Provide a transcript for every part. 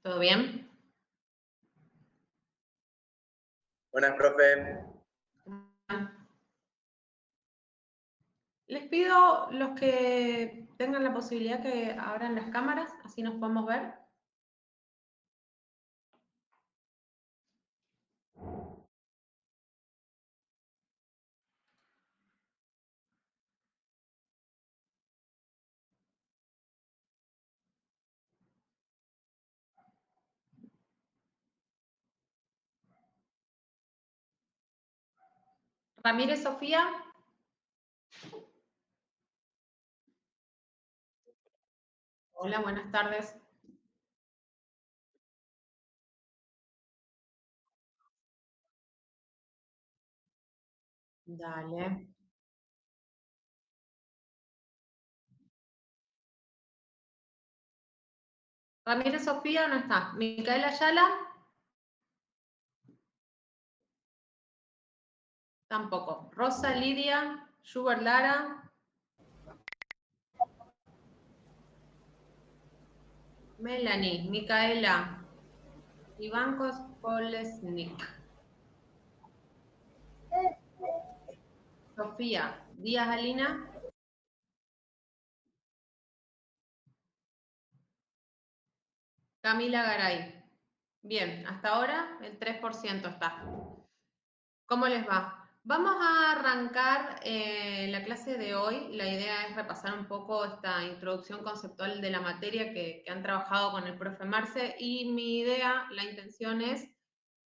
¿Todo bien? Buenas, profe. Les pido los que tengan la posibilidad que abran las cámaras, así nos podemos ver. Ramírez Sofía. Hola, buenas tardes. Dale. Ramírez Sofía no está. Micaela Ayala. Tampoco. Rosa Lidia. Schubert Lara. Melanie. Micaela. Ivankos Polesnik. Sofía. Díaz Alina. Camila Garay. Bien, hasta ahora el 3% está. ¿Cómo les va? Vamos a arrancar la clase de hoy. La idea es repasar un poco esta introducción conceptual de la materia que han trabajado con el profe Marce, y mi idea, la intención es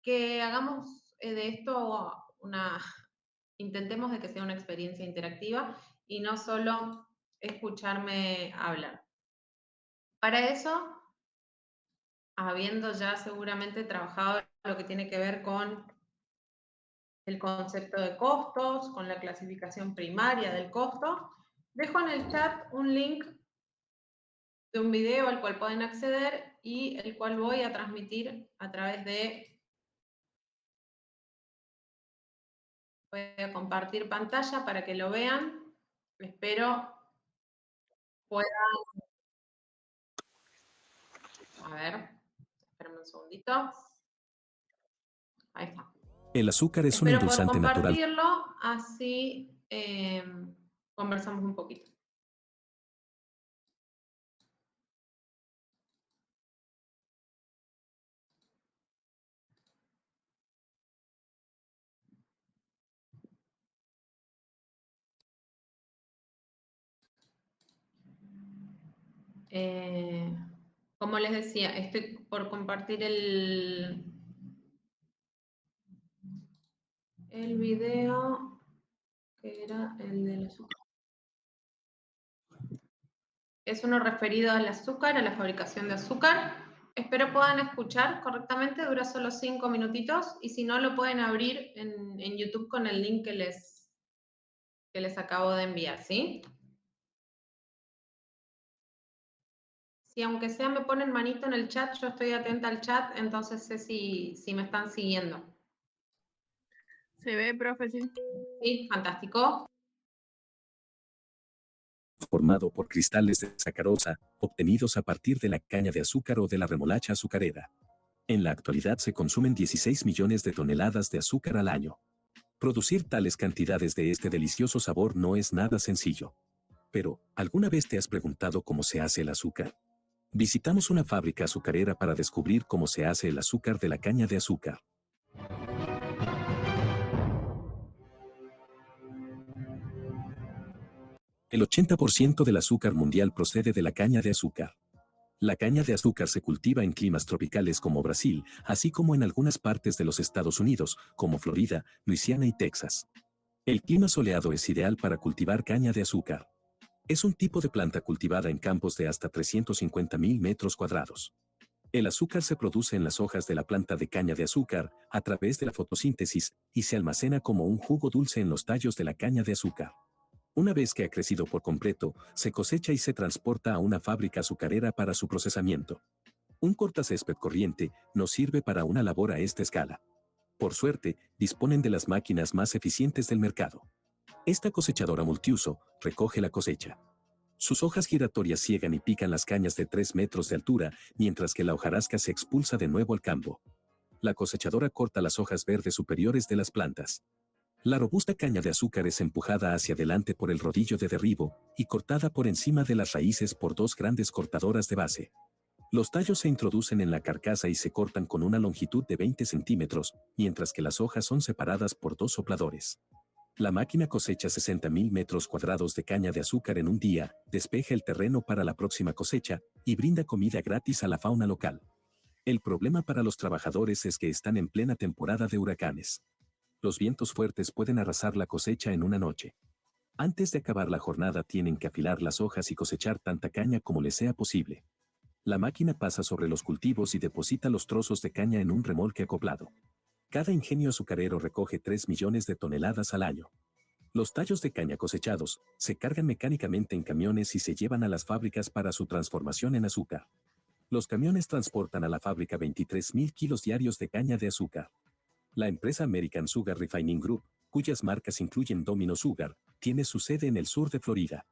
que hagamos de esto intentemos de que sea una experiencia interactiva y no solo escucharme hablar. Para eso, habiendo ya seguramente trabajado lo que tiene que ver con el concepto de costos, con la clasificación primaria del costo, dejo en el chat un link de un video al cual pueden acceder y el cual voy a transmitir a través de... Voy a compartir pantalla para que lo vean. Espero puedan... A ver, espérenme un segundito. Ahí está. El azúcar es un Espero poder endulzante natural. compartirlo, así conversamos un poquito. Como les decía, estoy por compartir el video, que era el del azúcar. Es uno referido al azúcar, a la fabricación de azúcar. Espero puedan escuchar correctamente, dura solo 5 minutitos, y si no lo pueden abrir en YouTube con el link que les acabo de enviar, ¿sí? Si aunque sea me ponen manito en el chat, yo estoy atenta al chat, entonces sé si me están siguiendo. Se ve, profe, sí. Sí, fantástico. Formado por cristales de sacarosa, obtenidos a partir de la caña de azúcar o de la remolacha azucarera. En la actualidad se consumen 16 millones de toneladas de azúcar al año. Producir tales cantidades de este delicioso sabor no es nada sencillo. Pero, ¿alguna vez te has preguntado cómo se hace el azúcar? Visitamos una fábrica azucarera para descubrir cómo se hace el azúcar de la caña de azúcar. El 80% del azúcar mundial procede de la caña de azúcar. La caña de azúcar se cultiva en climas tropicales como Brasil, así como en algunas partes de los Estados Unidos, como Florida, Luisiana y Texas. El clima soleado es ideal para cultivar caña de azúcar. Es un tipo de planta cultivada en campos de hasta 350.000 metros cuadrados. El azúcar se produce en las hojas de la planta de caña de azúcar, a través de la fotosíntesis, y se almacena como un jugo dulce en los tallos de la caña de azúcar. Una vez que ha crecido por completo, se cosecha y se transporta a una fábrica azucarera para su procesamiento. Un cortacésped corriente no sirve para una labor a esta escala. Por suerte, disponen de las máquinas más eficientes del mercado. Esta cosechadora multiuso recoge la cosecha. Sus hojas giratorias ciegan y pican las cañas de 3 metros de altura, mientras que la hojarasca se expulsa de nuevo al campo. La cosechadora corta las hojas verdes superiores de las plantas. La robusta caña de azúcar es empujada hacia adelante por el rodillo de derribo y cortada por encima de las raíces por dos grandes cortadoras de base. Los tallos se introducen en la carcasa y se cortan con una longitud de 20 centímetros, mientras que las hojas son separadas por dos sopladores. La máquina cosecha 60.000 metros cuadrados de caña de azúcar en un día, despeja el terreno para la próxima cosecha y brinda comida gratis a la fauna local. El problema para los trabajadores es que están en plena temporada de huracanes. Los vientos fuertes pueden arrasar la cosecha en una noche. Antes de acabar la jornada tienen que afilar las hojas y cosechar tanta caña como les sea posible. La máquina pasa sobre los cultivos y deposita los trozos de caña en un remolque acoplado. Cada ingenio azucarero recoge 3 millones de toneladas al año. Los tallos de caña cosechados se cargan mecánicamente en camiones y se llevan a las fábricas para su transformación en azúcar. Los camiones transportan a la fábrica 23.000 kilos diarios de caña de azúcar. La empresa American Sugar Refining Group, cuyas marcas incluyen Domino Sugar, tiene su sede en el sur de Florida.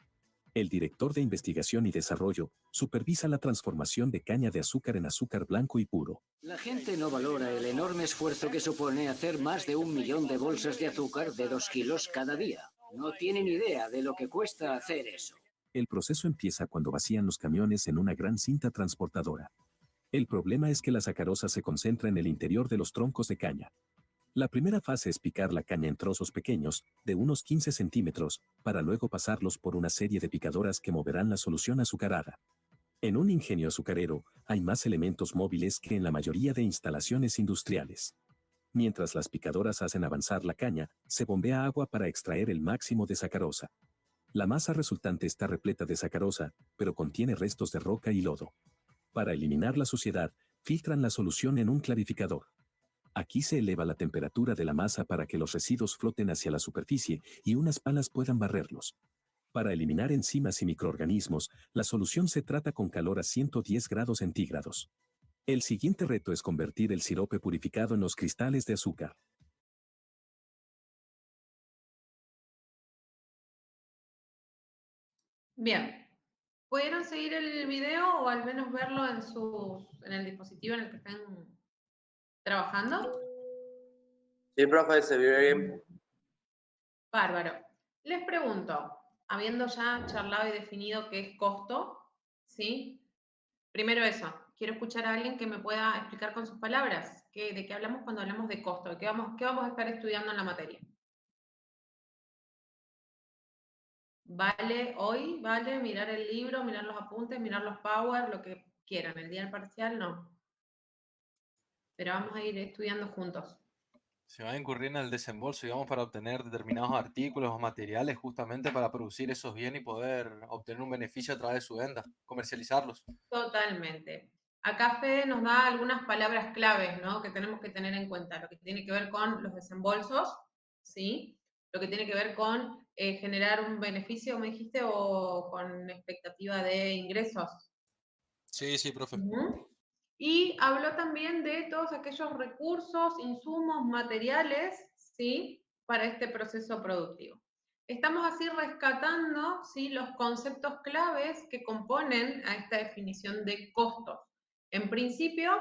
El director de investigación y desarrollo supervisa la transformación de caña de azúcar en azúcar blanco y puro. La gente no valora el enorme esfuerzo que supone hacer más de 1 millón de bolsas de azúcar de 2 kilos cada día. No tienen idea de lo que cuesta hacer eso. El proceso empieza cuando vacían los camiones en una gran cinta transportadora. El problema es que la sacarosa se concentra en el interior de los troncos de caña. La primera fase es picar la caña en trozos pequeños, de unos 15 centímetros, para luego pasarlos por una serie de picadoras que moverán la solución azucarada. En un ingenio azucarero, hay más elementos móviles que en la mayoría de instalaciones industriales. Mientras las picadoras hacen avanzar la caña, se bombea agua para extraer el máximo de sacarosa. La masa resultante está repleta de sacarosa, pero contiene restos de roca y lodo. Para eliminar la suciedad, filtran la solución en un clarificador. Aquí se eleva la temperatura de la masa para que los residuos floten hacia la superficie y unas palas puedan barrerlos. Para eliminar enzimas y microorganismos, la solución se trata con calor a 110 grados centígrados. El siguiente reto es convertir el sirope purificado en los cristales de azúcar. Bien. ¿Pudieron seguir el video o al menos verlo en el dispositivo en el que estén trabajando? Sí, profe, se ve bien. Bárbaro. Les pregunto, habiendo ya charlado y definido qué es costo, ¿sí? Primero eso, quiero escuchar a alguien que me pueda explicar con sus palabras de qué hablamos cuando hablamos de costo, qué vamos a estar estudiando en la materia. Vale hoy, vale mirar el libro, mirar los apuntes, mirar los power, lo que quieran. El día del parcial no. Pero vamos a ir estudiando juntos. Se va a incurrir en el desembolso, digamos, para obtener determinados artículos o materiales justamente para producir esos bienes y poder obtener un beneficio a través de su venta, comercializarlos. Totalmente. Acá Fede nos da algunas palabras claves, ¿no? Que tenemos que tener en cuenta. Lo que tiene que ver con los desembolsos, ¿sí? Lo que tiene que ver con generar un beneficio, me dijiste, o con expectativa de ingresos. Sí, sí, profe. Y habló también de todos aquellos recursos, insumos, materiales, ¿sí? Para este proceso productivo. Estamos así rescatando, ¿sí? Los conceptos claves que componen a esta definición de costos. En principio,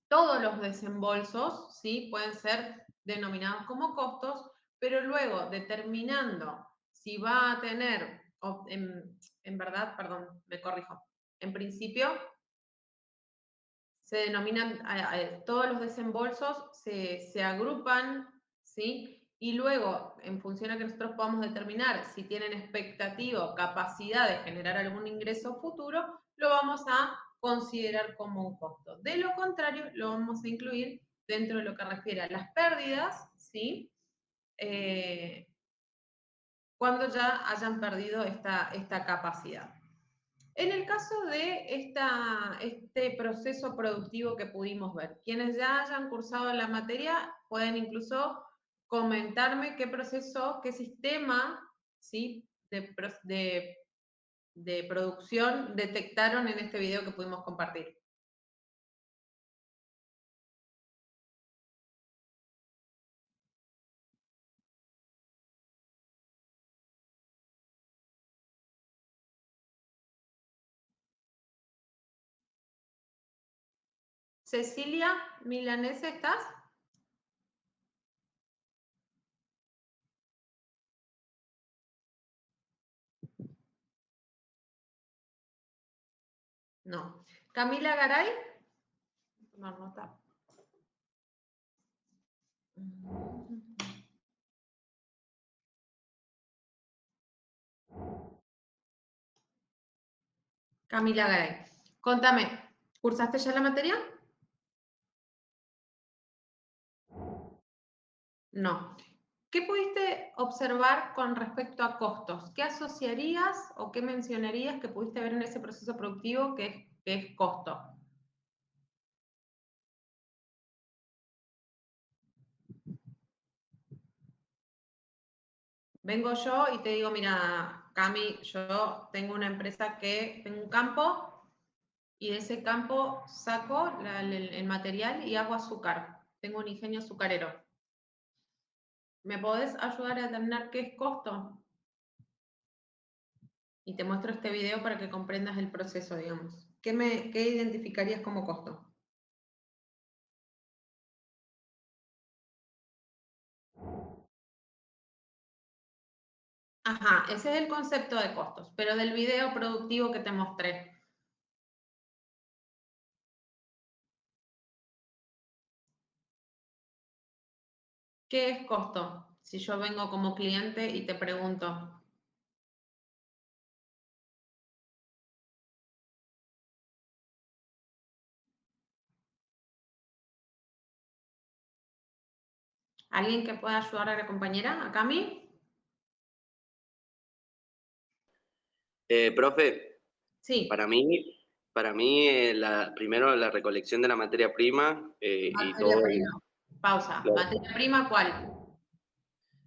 todos los desembolsos, ¿sí? Pueden ser denominados como costos, pero luego determinando si va a tener, en verdad, perdón, me corrijo, en principio se denominan, todos los desembolsos se agrupan, ¿sí? Y luego, en función a que nosotros podamos determinar si tienen expectativa o capacidad de generar algún ingreso futuro, lo vamos a considerar como un costo. De lo contrario, lo vamos a incluir dentro de lo que refiere a las pérdidas, ¿sí? Cuando ya hayan perdido esta capacidad. En el caso de este proceso productivo que pudimos ver, quienes ya hayan cursado la materia pueden incluso comentarme qué proceso, qué sistema, ¿sí? de producción detectaron en este video que pudimos compartir. Cecilia Milanese, ¿estás? No. Camila Garay. Tomar nota. Camila Garay. Contame, ¿cursaste ya la materia? No. ¿Qué pudiste observar con respecto a costos? ¿Qué asociarías o qué mencionarías que pudiste ver en ese proceso productivo que es costo? Vengo yo y te digo, mira, Cami, yo tengo una empresa que tengo un campo y de ese campo saco el material y hago azúcar. Tengo un ingenio azucarero. ¿Me podés ayudar a determinar qué es costo? Y te muestro este video para que comprendas el proceso, digamos. ¿Qué identificarías como costo? Ajá, ese es el concepto de costos, pero del video productivo que te mostré. ¿Qué es costo? Si yo vengo como cliente y te pregunto. ¿Alguien que pueda ayudar a la compañera, a Cami? Profe, Sí. para mí primero la recolección de la materia prima y Materia todo, prima. Pausa. claro. ¿Materia prima cuál?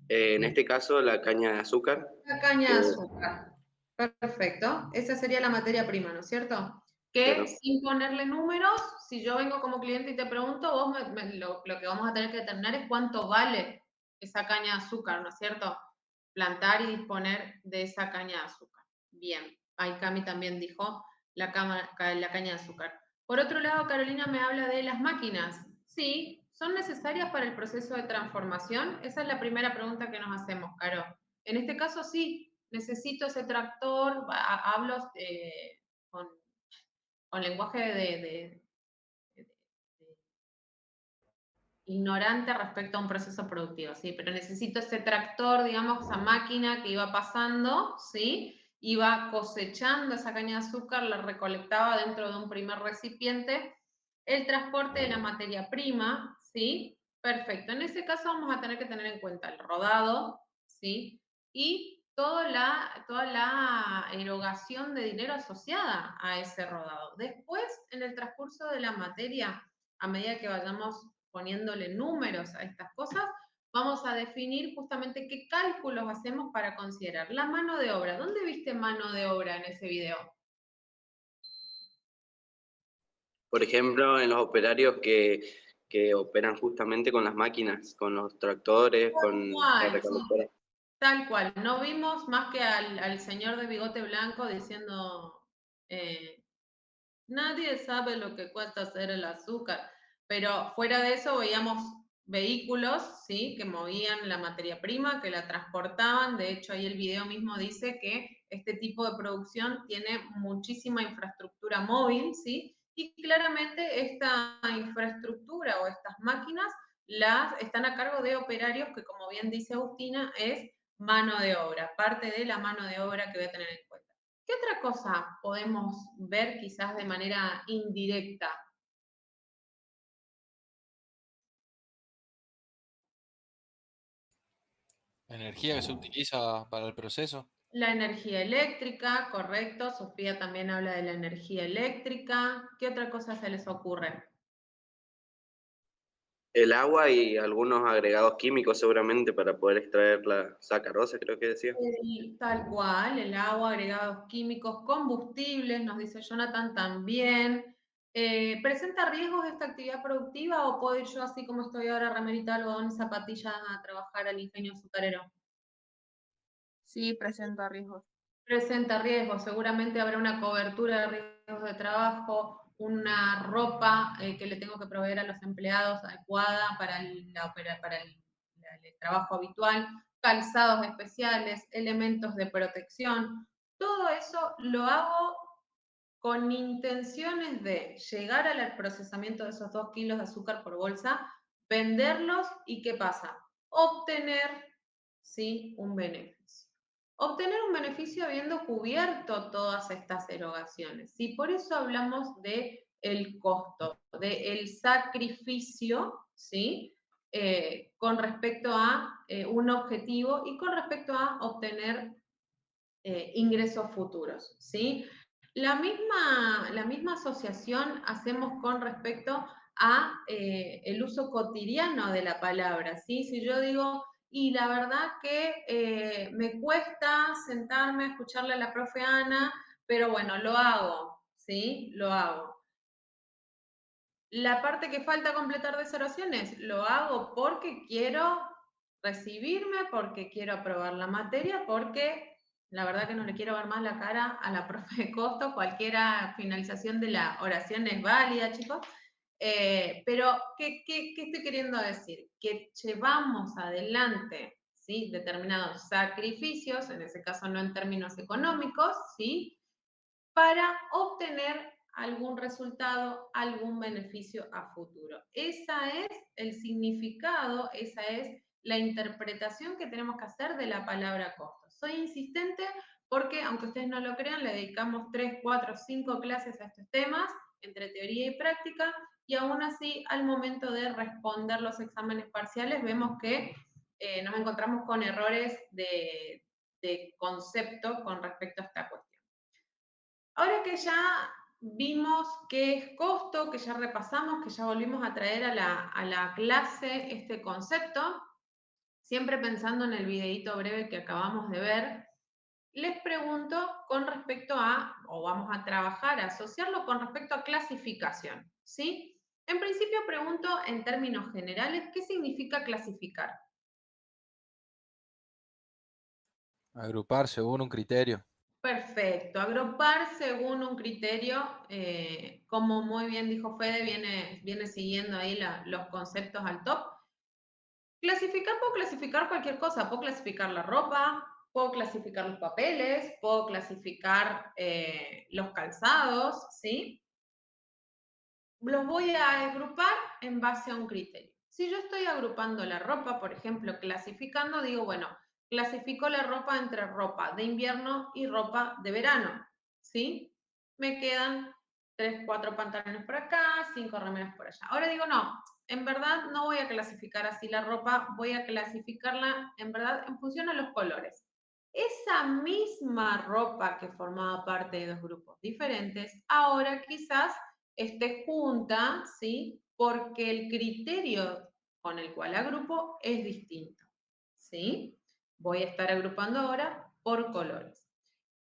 En este caso la caña de azúcar. La caña de que, azúcar. Perfecto. Esa sería la materia prima, ¿no es cierto? Que claro, sin ponerle números, si yo vengo como cliente y te pregunto, vos lo que vamos a tener que determinar es cuánto vale esa caña de azúcar, ¿no es cierto? Plantar y disponer de esa caña de azúcar. Bien. Ahí Cami también dijo la caña de azúcar. Por otro lado, Carolina me habla de las máquinas. Sí, ¿son necesarias para el proceso de transformación? Esa es la primera pregunta que nos hacemos, Caro. En este caso sí, necesito ese tractor, hablo con lenguaje de ignorante respecto a un proceso productivo, ¿sí? Pero necesito ese tractor, digamos, esa máquina que iba pasando, ¿sí? Iba cosechando esa caña de azúcar, la recolectaba dentro de un primer recipiente, el transporte de la materia prima, ¿sí? Perfecto. En ese caso vamos a tener que tener en cuenta el rodado, ¿sí? Y toda la erogación de dinero asociada a ese rodado. Después, en el transcurso de la materia, a medida que vayamos poniéndole números a estas cosas, vamos a definir justamente qué cálculos hacemos para considerar la mano de obra. ¿Dónde viste mano de obra en ese video? por ejemplo, en los operarios que operan justamente con las máquinas, con los tractores, con la Igual, sí. recolectora. Tal cual. No vimos más que al señor de bigote blanco diciendo, nadie sabe lo que cuesta hacer el azúcar, pero fuera de eso veíamos vehículos, ¿sí? Que movían la materia prima, que la transportaban. De hecho, ahí el video mismo dice que este tipo de producción tiene muchísima infraestructura móvil, ¿sí? Y claramente esta infraestructura o estas máquinas están a cargo de operarios que, como bien dice Agustina, es mano de obra, parte de la mano de obra que voy a tener en cuenta. ¿Qué otra cosa podemos ver quizás de manera indirecta? Energía que se utiliza para el proceso. La energía eléctrica, correcto. Sofía también habla de la energía eléctrica. ¿Qué otra cosa se les ocurre? El agua y algunos agregados químicos seguramente para poder extraer la sacarosa, creo que decía. Tal cual, el agua, agregados químicos, combustibles, nos dice Jonathan también. ¿Presenta riesgos esta actividad productiva o puedo ir yo, así como estoy ahora, remerita, algodón y zapatillas, a trabajar al ingenio azucarero? Sí, presenta riesgos. Presenta riesgos, seguramente habrá una cobertura de riesgos de trabajo, una ropa que le tengo que proveer a los empleados adecuada para el trabajo habitual, calzados especiales, elementos de protección. Todo eso lo hago con intenciones de llegar al procesamiento de esos 2 kilos de azúcar por bolsa, venderlos y ¿qué pasa? Obtener, ¿sí?, un beneficio. Obtener un beneficio habiendo cubierto todas estas erogaciones, ¿sí? Por eso hablamos de el costo, del sacrificio, ¿sí?, con respecto a un objetivo y con respecto a obtener ingresos futuros, ¿sí? La misma asociación hacemos con respecto a el uso cotidiano de la palabra, ¿sí? Si yo digo, y la verdad que me cuesta sentarme a escucharle a la profe Ana, pero bueno, lo hago, ¿sí? Lo hago. La parte que falta completar de observaciones, lo hago porque quiero recibirme, porque quiero aprobar la materia, porque la verdad que no le quiero ver más la cara a la profe de costo, cualquier finalización de la oración es válida, chicos. Pero, ¿qué estoy queriendo decir? Que llevamos adelante, ¿sí?, determinados sacrificios, en ese caso no en términos económicos, ¿sí?, para obtener algún resultado, algún beneficio a futuro. Ese es el significado, esa es la interpretación que tenemos que hacer de la palabra costo. Soy insistente porque, aunque ustedes no lo crean, le dedicamos 3, 4, 5 clases a estos temas, entre teoría y práctica, y aún así, al momento de responder los exámenes parciales, vemos que nos encontramos con errores de concepto con respecto a esta cuestión. Ahora que ya vimos qué es costo, que ya repasamos, que ya volvimos a traer a la clase este concepto, siempre pensando en el videíto breve que acabamos de ver, les pregunto con respecto a, o vamos a trabajar, a asociarlo con respecto a clasificación, ¿sí? En principio pregunto en términos generales, ¿qué significa clasificar? Agrupar según un criterio. Perfecto, agrupar según un criterio, como muy bien dijo Fede, viene siguiendo ahí los conceptos al top. Puedo clasificar cualquier cosa, puedo clasificar la ropa, puedo clasificar los papeles, puedo clasificar los calzados, ¿sí? Los voy a agrupar en base a un criterio. Si yo estoy agrupando la ropa, por ejemplo, clasificando, digo, bueno, clasifico la ropa entre ropa de invierno y ropa de verano, ¿sí? Me quedan 3, 4 pantalones por acá, 5 remeras por allá. Ahora digo, no, en verdad no voy a clasificar así la ropa, voy a clasificarla en verdad en función a los colores. Esa misma ropa que formaba parte de 2 grupos diferentes, ahora quizás esté junta, ¿sí? Porque el criterio con el cual agrupo es distinto, ¿sí? Voy a estar agrupando ahora por colores.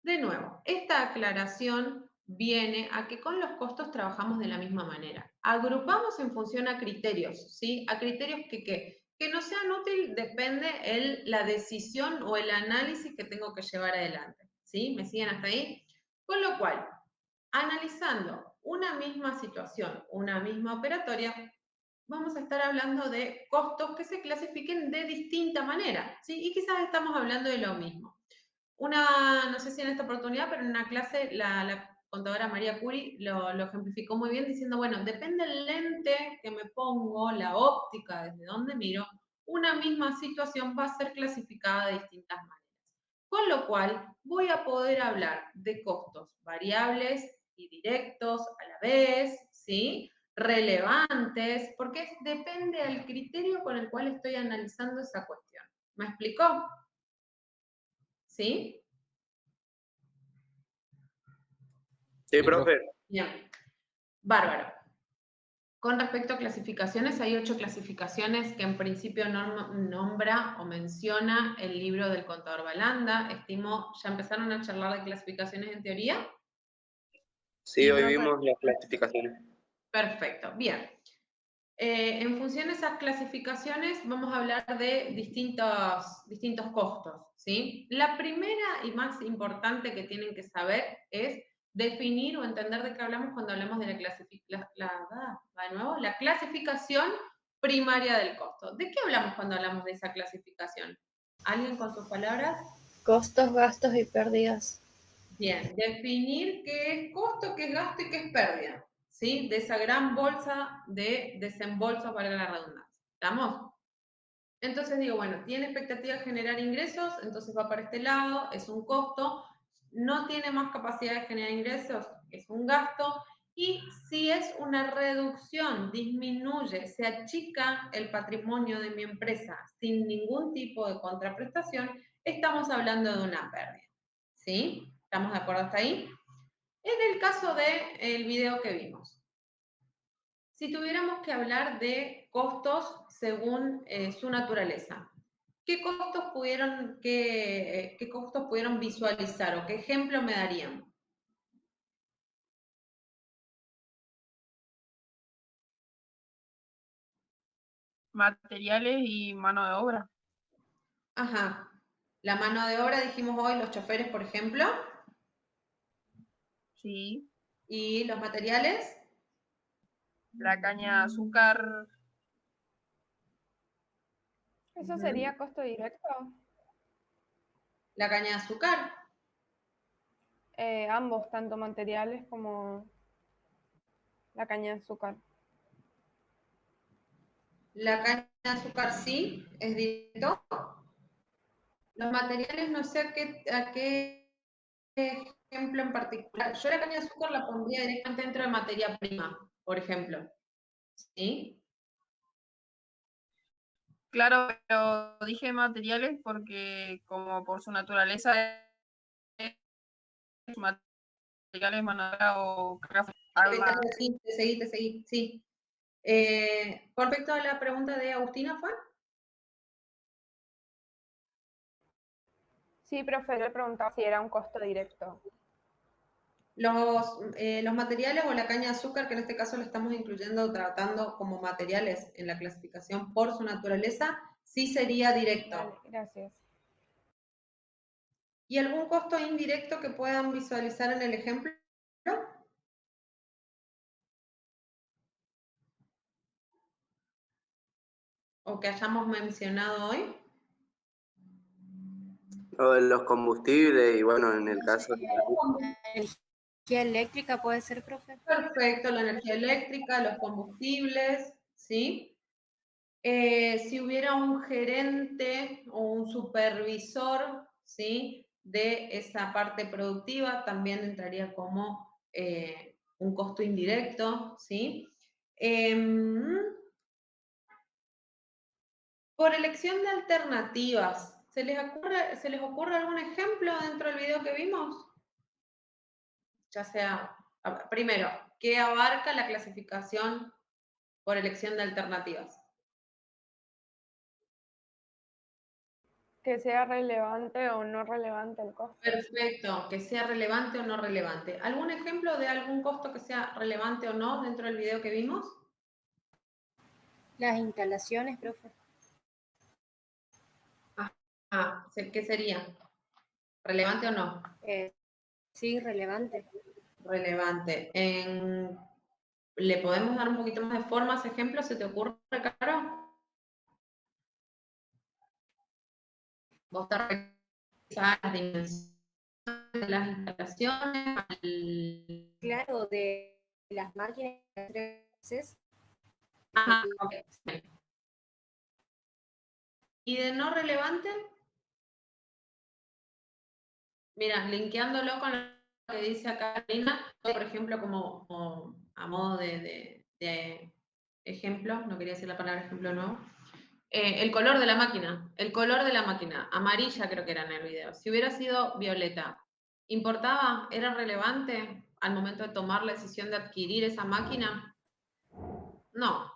De nuevo, esta aclaración viene a que con los costos trabajamos de la misma manera. Agrupamos en función a criterios, ¿sí? A criterios que no sean útiles depende la decisión o el análisis que tengo que llevar adelante, ¿sí? ¿Me siguen hasta ahí? Con lo cual, analizando una misma situación, una misma operatoria, vamos a estar hablando de costos que se clasifiquen de distinta manera, ¿sí? Y quizás estamos hablando de lo mismo. No sé si en esta oportunidad, pero en una clase la contadora María Curi lo ejemplificó muy bien diciendo, bueno, depende del lente que me pongo, la óptica, desde donde miro, una misma situación va a ser clasificada de distintas maneras. Con lo cual, voy a poder hablar de costos variables y directos a la vez, ¿sí? Relevantes, porque depende del criterio con el cual estoy analizando esa cuestión. ¿Me explicó? ¿Sí? Sí, profe. Bien. Bárbaro. Con respecto a clasificaciones, hay 8 clasificaciones que en principio nombra o menciona el libro del contador Balanda. Estimo, ¿ya empezaron a charlar de clasificaciones en teoría? Sí, hoy vimos las clasificaciones. Perfecto, bien. En función de esas clasificaciones vamos a hablar de distintos costos, ¿sí? La primera y más importante que tienen que saber es definir o entender de qué hablamos cuando hablamos de la clasificación primaria del costo. ¿De qué hablamos cuando hablamos de esa clasificación? ¿Alguien con sus palabras? Costos, gastos y pérdidas. Bien, definir qué es costo, qué es gasto y qué es pérdida, ¿sí? De esa gran bolsa de desembolso para la redundancia. ¿Estamos? Entonces digo, bueno, tiene expectativa de generar ingresos, entonces va para este lado, es un costo, no tiene más capacidad de generar ingresos, es un gasto, y si es una reducción, disminuye, se achica el patrimonio de mi empresa sin ningún tipo de contraprestación, estamos hablando de una pérdida. ¿Sí? ¿Estamos de acuerdo hasta ahí? En el caso del video que vimos, si tuviéramos que hablar de costos según su naturaleza, ¿qué costos pudieron visualizar o qué ejemplo me darían? Materiales y mano de obra. Ajá. La mano de obra, dijimos hoy, los choferes, por ejemplo, Sí. y los materiales, La caña de azúcar. ¿Eso sería costo directo? la caña de azúcar, Ambos, tanto materiales como la caña de azúcar. la caña de azúcar sí, es directo. Los materiales no sé a qué ejemplo en particular. Yo la caña de azúcar la pondría directamente dentro de materia prima, por ejemplo. ¿Sí? Claro, pero dije materiales porque como por su naturaleza es materiales, mano de obra o armas. Sí, te seguí, sí. Con respecto a la pregunta de Agustina, ¿fue? Sí, profe, le preguntaba si era un costo directo. Los materiales o la caña de azúcar, que en este caso lo estamos incluyendo, tratando como materiales en la clasificación por su naturaleza, sí sería directo. Vale, gracias. ¿Y algún costo indirecto que puedan visualizar en el ejemplo? ¿O que hayamos mencionado hoy? O de los combustibles, y bueno, en el caso de La energía eléctrica puede ser, profe. Perfecto, la energía eléctrica, los combustibles, ¿sí? Si hubiera un gerente o un supervisor, ¿sí? De esa parte productiva, también entraría como un costo indirecto, ¿sí? Por elección de alternativas, ¿se les ocurre algún ejemplo dentro del video que vimos? Ya sea, primero, ¿qué abarca la clasificación por elección de alternativas? Que sea relevante o no relevante el costo. Perfecto, que sea relevante o no relevante. ¿Algún ejemplo de algún costo que sea relevante o no dentro del video que vimos? Las instalaciones, profe. ¿Qué sería? ¿Relevante o no? Sí, relevante. Relevante. ¿Le podemos dar un poquito más de forma a ese ejemplo? ¿Se te ocurre, Caro? Vos te revisás las dimensiones de las instalaciones, Claro, de las máquinas 3 Ajá, ok. ¿Y de no relevante? Mira, linkeándolo con lo que dice acá Karina, por ejemplo, como a modo de ejemplo, no quería decir la palabra ejemplo nuevo, el color de la máquina, amarilla creo que era en el video, si hubiera sido violeta, ¿importaba? ¿Era relevante al momento de tomar la decisión de adquirir esa máquina? No,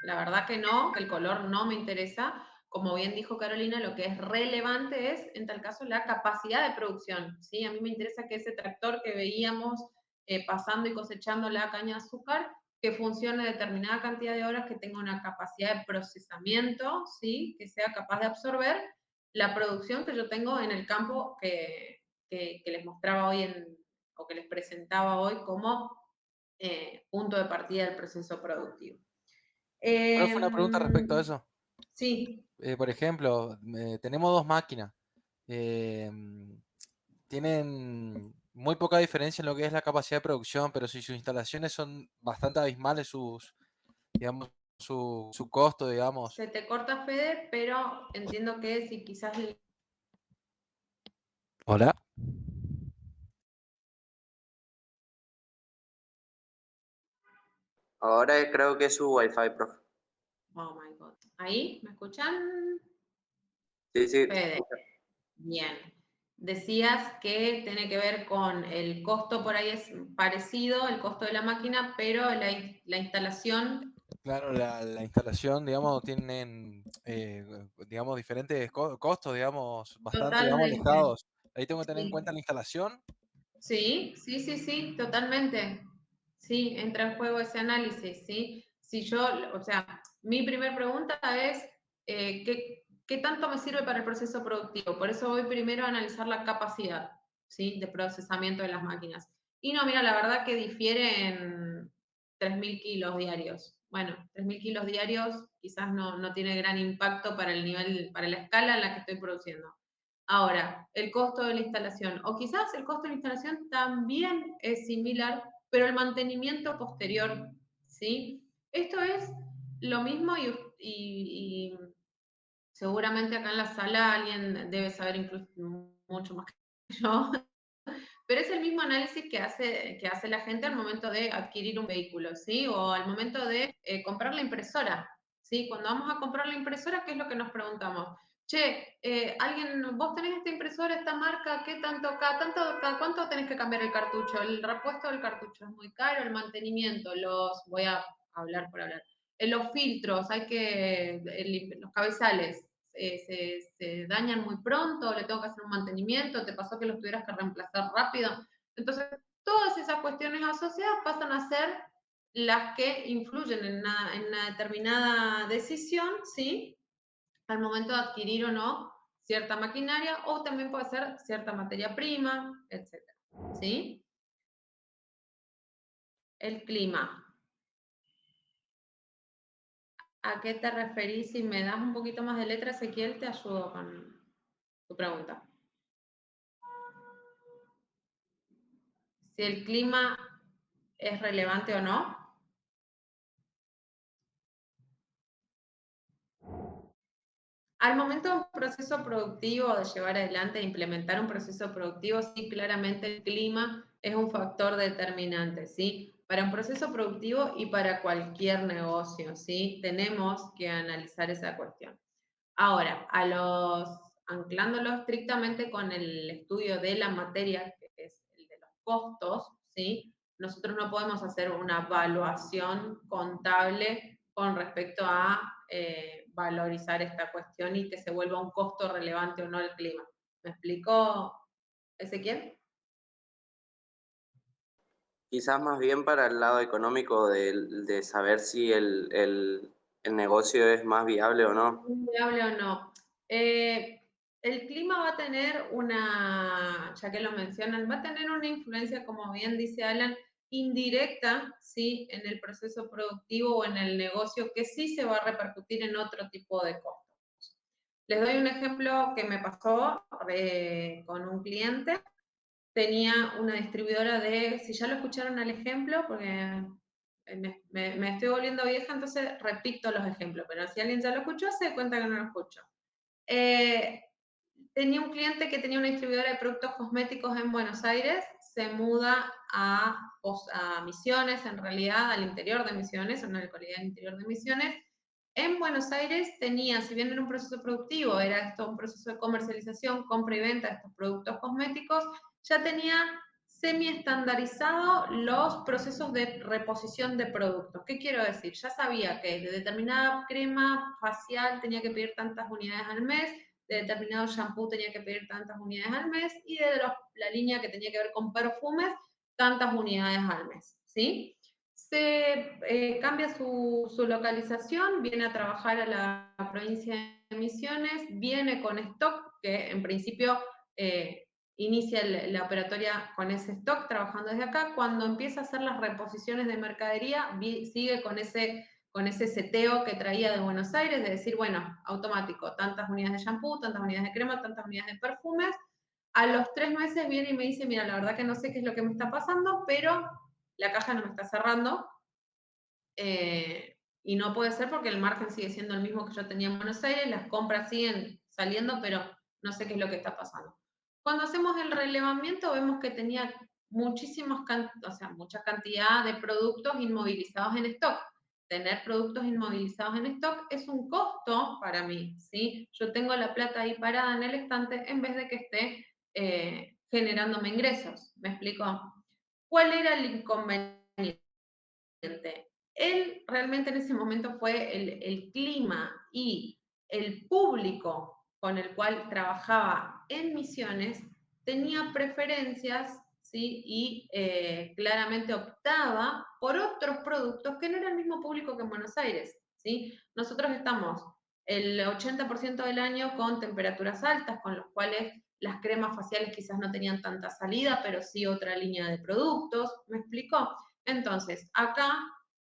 la verdad que no, que el color no me interesa. Como bien dijo Carolina, lo que es relevante es, en tal caso, la capacidad de producción, ¿sí? A mí me interesa que ese tractor que veíamos pasando y cosechando la caña de azúcar, que funcione determinada cantidad de horas, que tenga una capacidad de procesamiento, ¿sí? Que sea capaz de absorber la producción que yo tengo en el campo que les mostraba hoy o que les presentaba hoy como punto de partida del proceso productivo. Profe, una pregunta respecto a eso. Sí, Por ejemplo, tenemos dos máquinas. Tienen muy poca diferencia en lo que es la capacidad de producción, pero si sus instalaciones son bastante abismales, digamos, su costo, digamos. se te corta, Fede, pero entiendo que si quizás Hola. Ahora creo que es su Wi-Fi, profe. oh my God. ¿Ahí? ¿Me escuchan? Sí, sí. Fede. Bien. Decías que tiene que ver con el costo, por ahí es parecido, el costo de la máquina, pero la instalación. Claro, la instalación, digamos, tienen, digamos, diferentes costos, digamos, bastante, digamos, Totalmente. alejados. Ahí tengo que tener en Sí. cuenta la instalación. Sí, sí, sí, sí, totalmente. Sí, entra en juego ese análisis, ¿sí? Si yo, o sea, mi primera pregunta es, ¿qué tanto me sirve para el proceso productivo? Por eso voy primero a analizar la capacidad, ¿sí? De procesamiento de las máquinas. Y no, mira, la verdad que difiere en 3.000 kilos diarios. Bueno, 3.000 kilos diarios quizás no tiene gran impacto para el nivel, para la escala en la que estoy produciendo. Ahora, el costo de la instalación, o quizás el costo de la instalación también es similar, pero el mantenimiento posterior, ¿sí? Esto es lo mismo y seguramente acá en la sala alguien debe saber incluso mucho más que yo, pero es el mismo análisis que hace la gente al momento de adquirir un vehículo, ¿sí? O al momento de comprar la impresora, ¿sí? Cuando vamos a comprar la impresora, ¿qué es lo que nos preguntamos? Che, vos tenés esta impresora, esta marca, ¿qué tanto, cada cuánto tenés que cambiar el cartucho? El repuesto del cartucho es muy caro, el mantenimiento, voy a hablar por hablar. Los filtros, los cabezales, se dañan muy pronto, le tengo que hacer un mantenimiento, te pasó que los tuvieras que reemplazar rápido. Entonces, todas esas cuestiones asociadas pasan a ser las que influyen en una determinada decisión, ¿sí? Al momento de adquirir o no cierta maquinaria, o también puede ser cierta materia prima, etcétera, ¿sí? El clima. ¿A qué te referís? Si me das un poquito más de letra, Ezequiel, te ayudo con tu pregunta. Si el clima es relevante o no. Al momento de un proceso productivo, de llevar adelante e implementar un proceso productivo, sí, claramente el clima es un factor determinante, ¿sí? Para un proceso productivo y para cualquier negocio, ¿sí? Tenemos que analizar esa cuestión. Ahora, anclándolo estrictamente con el estudio de la materia, que es el de los costos, ¿sí? Nosotros no podemos hacer una evaluación contable con respecto a valorizar esta cuestión y que se vuelva un costo relevante o no el clima. ¿Me explico, Ezequiel? Quizás más bien para el lado económico de saber si el negocio es más viable o no. Viable o no. El clima va a tener ya que lo mencionan, va a tener una influencia, como bien dice Alan, indirecta, ¿sí? En el proceso productivo o en el negocio, que sí se va a repercutir en otro tipo de costos. Les doy un ejemplo que me pasó con un cliente. Tenía una distribuidora si ya lo escucharon al ejemplo, porque me estoy volviendo vieja, entonces repito los ejemplos, pero si alguien ya lo escuchó, se da cuenta que no lo escucho. Tenía un cliente que tenía una distribuidora de productos cosméticos en Buenos Aires, se muda a Misiones, en realidad, al interior de Misiones, una localidad del interior de Misiones. En Buenos Aires tenía, si bien era un proceso productivo, era esto un proceso de comercialización, compra y venta de estos productos cosméticos, ya tenía semi-estandarizado los procesos de reposición de productos. ¿Qué quiero decir? Ya sabía que de determinada crema facial tenía que pedir tantas unidades al mes, de determinado shampoo tenía que pedir tantas unidades al mes y de la línea que tenía que ver con perfumes, tantas unidades al mes, ¿sí? Se cambia su localización, viene a trabajar a la provincia de Misiones, viene con stock que en principio inicia la operatoria con ese stock trabajando desde acá. Cuando empieza a hacer las reposiciones de mercadería, sigue con ese seteo que traía de Buenos Aires, de decir, bueno, automático, tantas unidades de shampoo, tantas unidades de crema, tantas unidades de perfumes. A los 3 meses viene y me dice, mira, la verdad que no sé qué es lo que me está pasando, pero la caja no me está cerrando. Y no puede ser porque el margen sigue siendo el mismo que yo tenía en Buenos Aires, las compras siguen saliendo, pero no sé qué es lo que está pasando. Cuando hacemos el relevamiento vemos que tenía mucha cantidad de productos inmovilizados en stock. Tener productos inmovilizados en stock es un costo para mí, ¿sí? Yo tengo la plata ahí parada en el estante en vez de que esté generándome ingresos. ¿Me explico? ¿Cuál era el inconveniente? Él realmente en ese momento fue el clima y el público con el cual trabajaba en Misiones tenía preferencias, ¿sí? Y claramente optaba por otros productos que no era el mismo público que en Buenos Aires, ¿sí? Nosotros estamos el 80% del año con temperaturas altas, con los cuales las cremas faciales quizás no tenían tanta salida, pero sí otra línea de productos, ¿me explico? Entonces, acá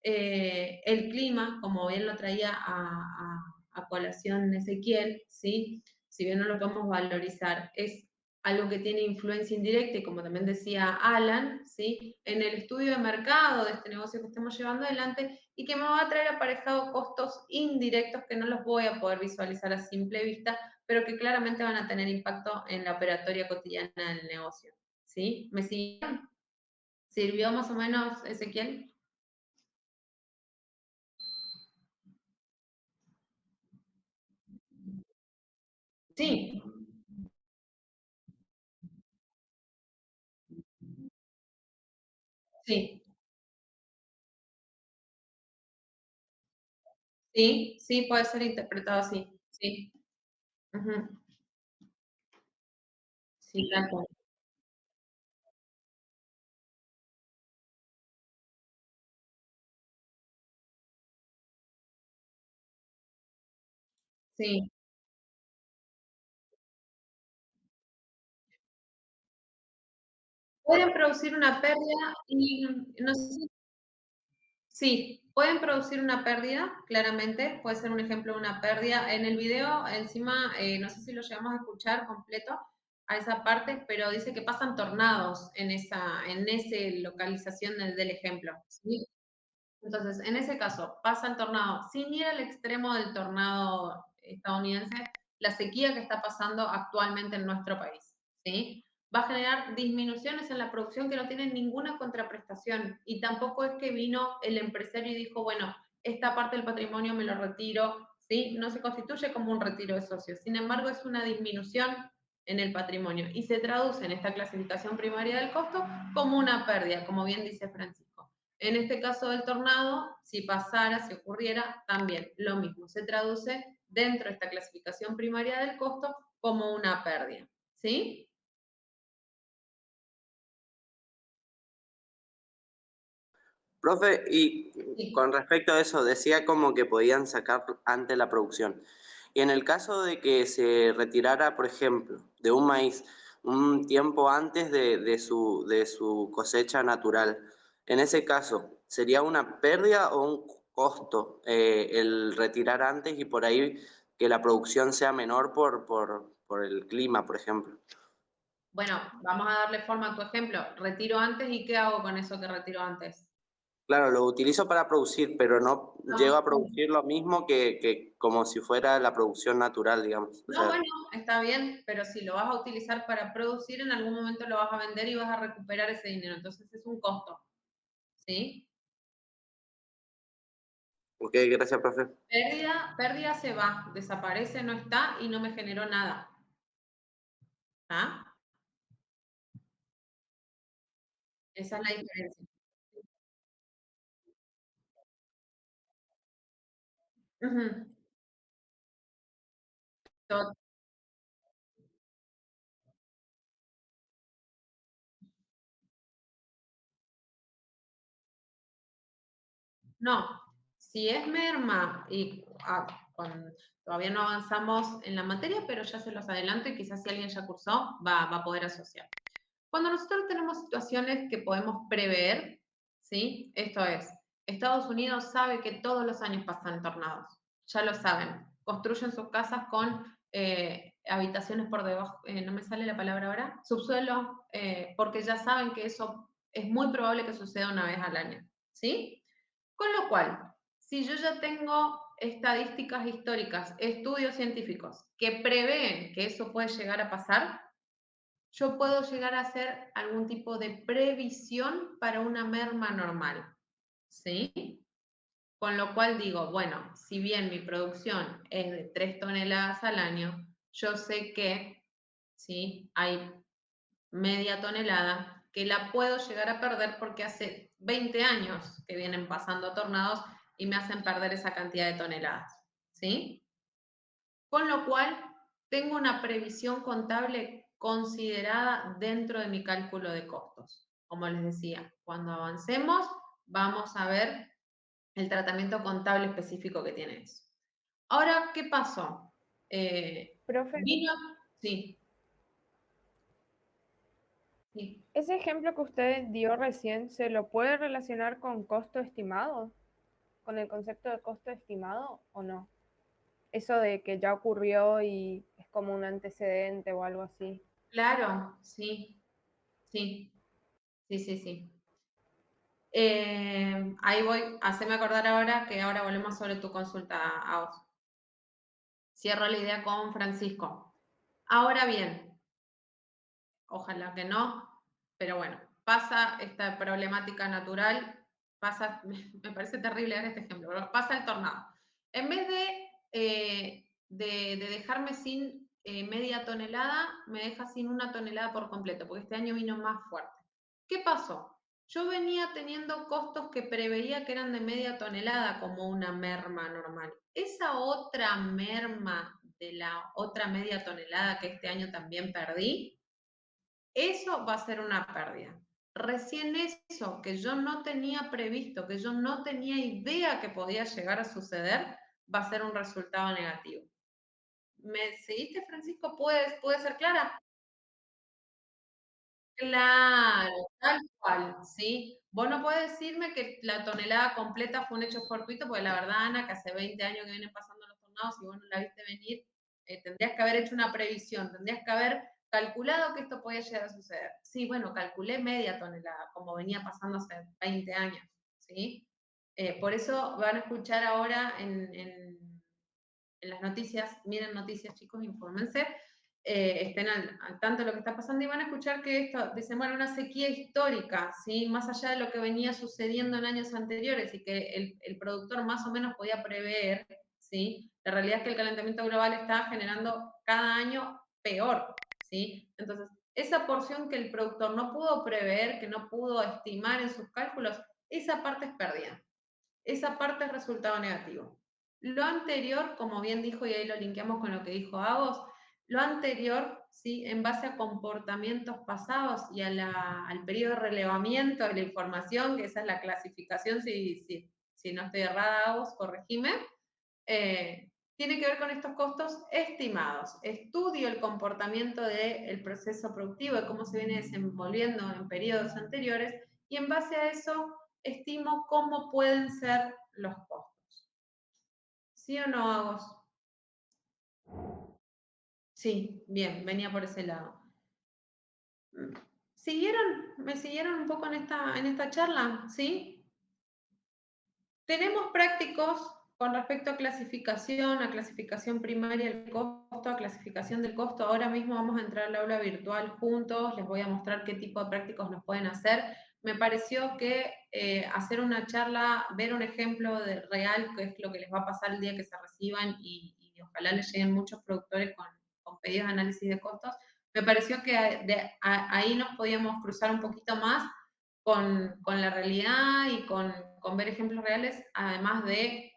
el clima, como bien lo traía a colación Ezequiel, ¿sí? Si bien no lo podemos valorizar, es algo que tiene influencia indirecta y como también decía Alan, ¿sí? En el estudio de mercado de este negocio que estamos llevando adelante y que me va a traer aparejado costos indirectos que no los voy a poder visualizar a simple vista, pero que claramente van a tener impacto en la operatoria cotidiana del negocio. ¿Sí? ¿Me siguieron? ¿Sirvió más o menos, Ezequiel? Sí, sí, sí, sí, puede ser interpretado así, sí. Ujú, sí, tal cual. Sí. Pueden producir una pérdida y no sé si sí, pueden producir una pérdida, claramente, puede ser un ejemplo de una pérdida. En el video, encima, no sé si lo llegamos a escuchar completo a esa parte, pero dice que pasan tornados en ese localización del ejemplo, ¿sí? Entonces, en ese caso, pasa el tornado, sin ir al extremo del tornado estadounidense, la sequía que está pasando actualmente en nuestro país, ¿sí? Va a generar disminuciones en la producción que no tienen ninguna contraprestación y tampoco es que vino el empresario y dijo, bueno, esta parte del patrimonio me lo retiro, ¿sí? No se constituye como un retiro de socios, sin embargo es una disminución en el patrimonio y se traduce en esta clasificación primaria del costo como una pérdida, como bien dice Francisco. En este caso del tornado, si pasara, si ocurriera, también lo mismo, se traduce dentro de esta clasificación primaria del costo como una pérdida. ¿Sí? Profe, y Sí. con respecto a eso, decía como que podían sacar antes la producción. Y en el caso de que se retirara, por ejemplo, de un maíz un tiempo antes de su cosecha natural, en ese caso, ¿sería una pérdida o un costo el retirar antes y por ahí que la producción sea menor por el clima, por ejemplo? Bueno, vamos a darle forma a tu ejemplo. Retiro antes y ¿qué hago con eso que retiro antes? Claro, lo utilizo para producir, pero no llego No, a producir lo mismo que como si fuera la producción natural, digamos. O no, sea, bueno, está bien, pero si lo vas a utilizar para producir, en algún momento lo vas a vender y vas a recuperar ese dinero. Entonces es un costo. ¿Sí? ok, gracias, profe. Pérdida se va, desaparece, no está y no me generó nada. ¿Ah? Esa es la diferencia. Ujú. To- No, si es merma y todavía no avanzamos en la materia, pero ya se los adelanto y quizás si alguien ya cursó va a poder asociar. Cuando nosotros tenemos situaciones que podemos prever, ¿sí? Esto es, Estados Unidos sabe que todos los años pasan tornados, ya lo saben, construyen sus casas con habitaciones por debajo, no me sale la palabra ahora, subsuelo, porque ya saben que eso es muy probable que suceda una vez al año, ¿sí? Con lo cual, si yo ya tengo estadísticas históricas, estudios científicos que prevén que eso puede llegar a pasar, yo puedo llegar a hacer algún tipo de previsión para una merma normal, ¿sí? Con lo cual digo, bueno, si bien mi producción es de 3 toneladas al año, yo sé que, ¿sí? Hay media tonelada que la puedo llegar a perder porque hace 20 años que vienen pasando tornados y me hacen perder esa cantidad de toneladas, ¿sí? Con lo cual, tengo una previsión contable considerada dentro de mi cálculo de costos. Como les decía, cuando avancemos, vamos a ver el tratamiento contable específico que tiene eso. Ahora, ¿qué pasó? Profe, Sí. Sí. ese ejemplo que usted dio recién, ¿se lo puede relacionar con costo estimado? ¿Con el concepto de costo estimado o no? Eso de que ya ocurrió y es como un antecedente o algo así. Claro, sí. Sí. Ahí voy, haceme acordar ahora que ahora volvemos sobre tu consulta, Agos. Cierro la idea con Francisco. Ahora bien, ojalá que no, pero bueno, pasa esta problemática natural, pasa, me parece terrible dar este ejemplo, pero pasa el tornado. En vez de dejarme sin media tonelada, me deja sin 1 tonelada por completo, porque este año vino más fuerte. ¿Qué pasó? Yo venía teniendo costos que preveía que eran de media tonelada como una merma normal. Esa otra merma de la otra media tonelada que este año también perdí, eso va a ser una pérdida. Recién eso que yo no tenía previsto, que yo no tenía idea que podía llegar a suceder, va a ser un resultado negativo. ¿Me seguiste, Francisco? ¿Puede ser clara? Claro, tal cual, ¿sí? Vos no podés decirme que la tonelada completa fue un hecho fortuito, porque la verdad, Ana, que hace 20 años que vienen pasando los tornados y vos no la viste venir, tendrías que haber hecho una previsión, tendrías que haber calculado que esto podía llegar a suceder. Sí, bueno, calculé media tonelada, como venía pasando hace 20 años, ¿sí? Por eso van a escuchar ahora en las noticias, miren noticias, chicos, infórmense, estén al tanto de lo que está pasando y van a escuchar que esto, dicen, bueno, una sequía histórica, ¿sí? Más allá de lo que venía sucediendo en años anteriores y que el productor más o menos podía prever, ¿sí? La realidad es que el calentamiento global está generando cada año peor, ¿sí? Entonces, esa porción que el productor no pudo prever, que no pudo estimar en sus cálculos, esa parte es pérdida. Esa parte es resultado negativo. Lo anterior, como bien dijo, y ahí lo linkeamos con lo que dijo Agos, lo anterior, ¿sí? En base a comportamientos pasados y al periodo de relevamiento de la información, que esa es la clasificación, si no estoy errada, Agos, corregime, tiene que ver con estos costos estimados. Estudio el comportamiento del proceso productivo, de cómo se viene desenvolviendo en periodos anteriores, y en base a eso estimo cómo pueden ser los costos. ¿Sí o no, Agos? Sí, bien, venía por ese lado. ¿Me siguieron un poco en esta charla? ¿Sí? Tenemos prácticos con respecto a clasificación primaria del costo, a clasificación del costo. Ahora mismo vamos a entrar al aula virtual juntos, les voy a mostrar qué tipo de prácticos nos pueden hacer. Me pareció que hacer una charla, ver un ejemplo real, que es lo que les va a pasar el día que se reciban y ojalá les lleguen muchos productores con pedidos de análisis de costos, me pareció que ahí nos podíamos cruzar un poquito más con la realidad y con ver ejemplos reales, además de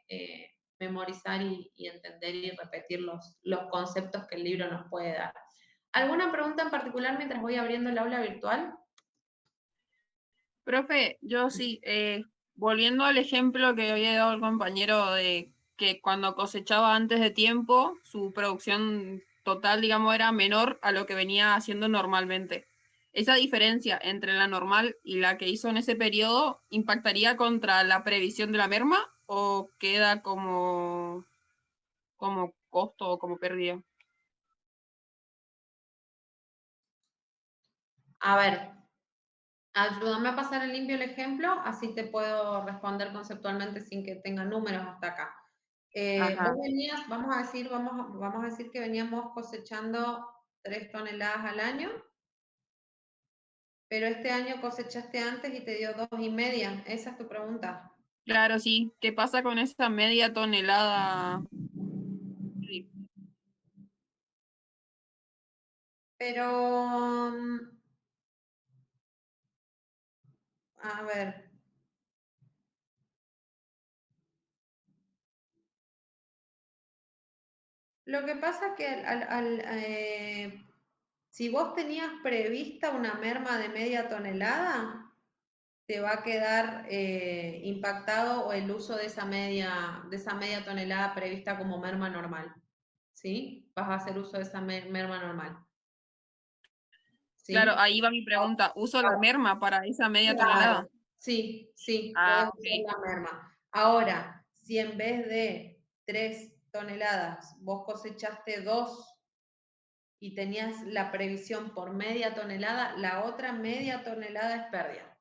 memorizar y entender y repetir los conceptos que el libro nos puede dar. ¿Alguna pregunta en particular mientras voy abriendo el aula virtual? Profe, yo sí, volviendo al ejemplo que había dado el compañero de que cuando cosechaba antes de tiempo, su producción total, digamos, era menor a lo que venía haciendo normalmente. ¿Esa diferencia entre la normal y la que hizo en ese periodo impactaría contra la previsión de la merma o queda como costo o como pérdida? A ver, ayúdame a pasar en limpio el ejemplo, así te puedo responder conceptualmente sin que tenga números hasta acá. Ajá. Vos venías, vamos a decir que veníamos cosechando 3 toneladas al año, pero este año cosechaste antes y te dio 2,5. Esa es tu pregunta. Claro, sí. ¿Qué pasa con esa media tonelada? Pero, a ver, lo que pasa que si vos tenías prevista una merma de media tonelada, te va a quedar impactado el uso de esa media tonelada prevista como merma normal, ¿sí? Vas a hacer uso de esa merma normal, Claro, ¿sí? ahí va mi pregunta. ¿Uso la merma para esa media tonelada? Claro, sí, sí, Ah, puedes ok. usar la merma. Ahora, si en vez de 3 toneladas vos cosechaste 2 y tenías la previsión por media tonelada, la otra media tonelada es pérdida.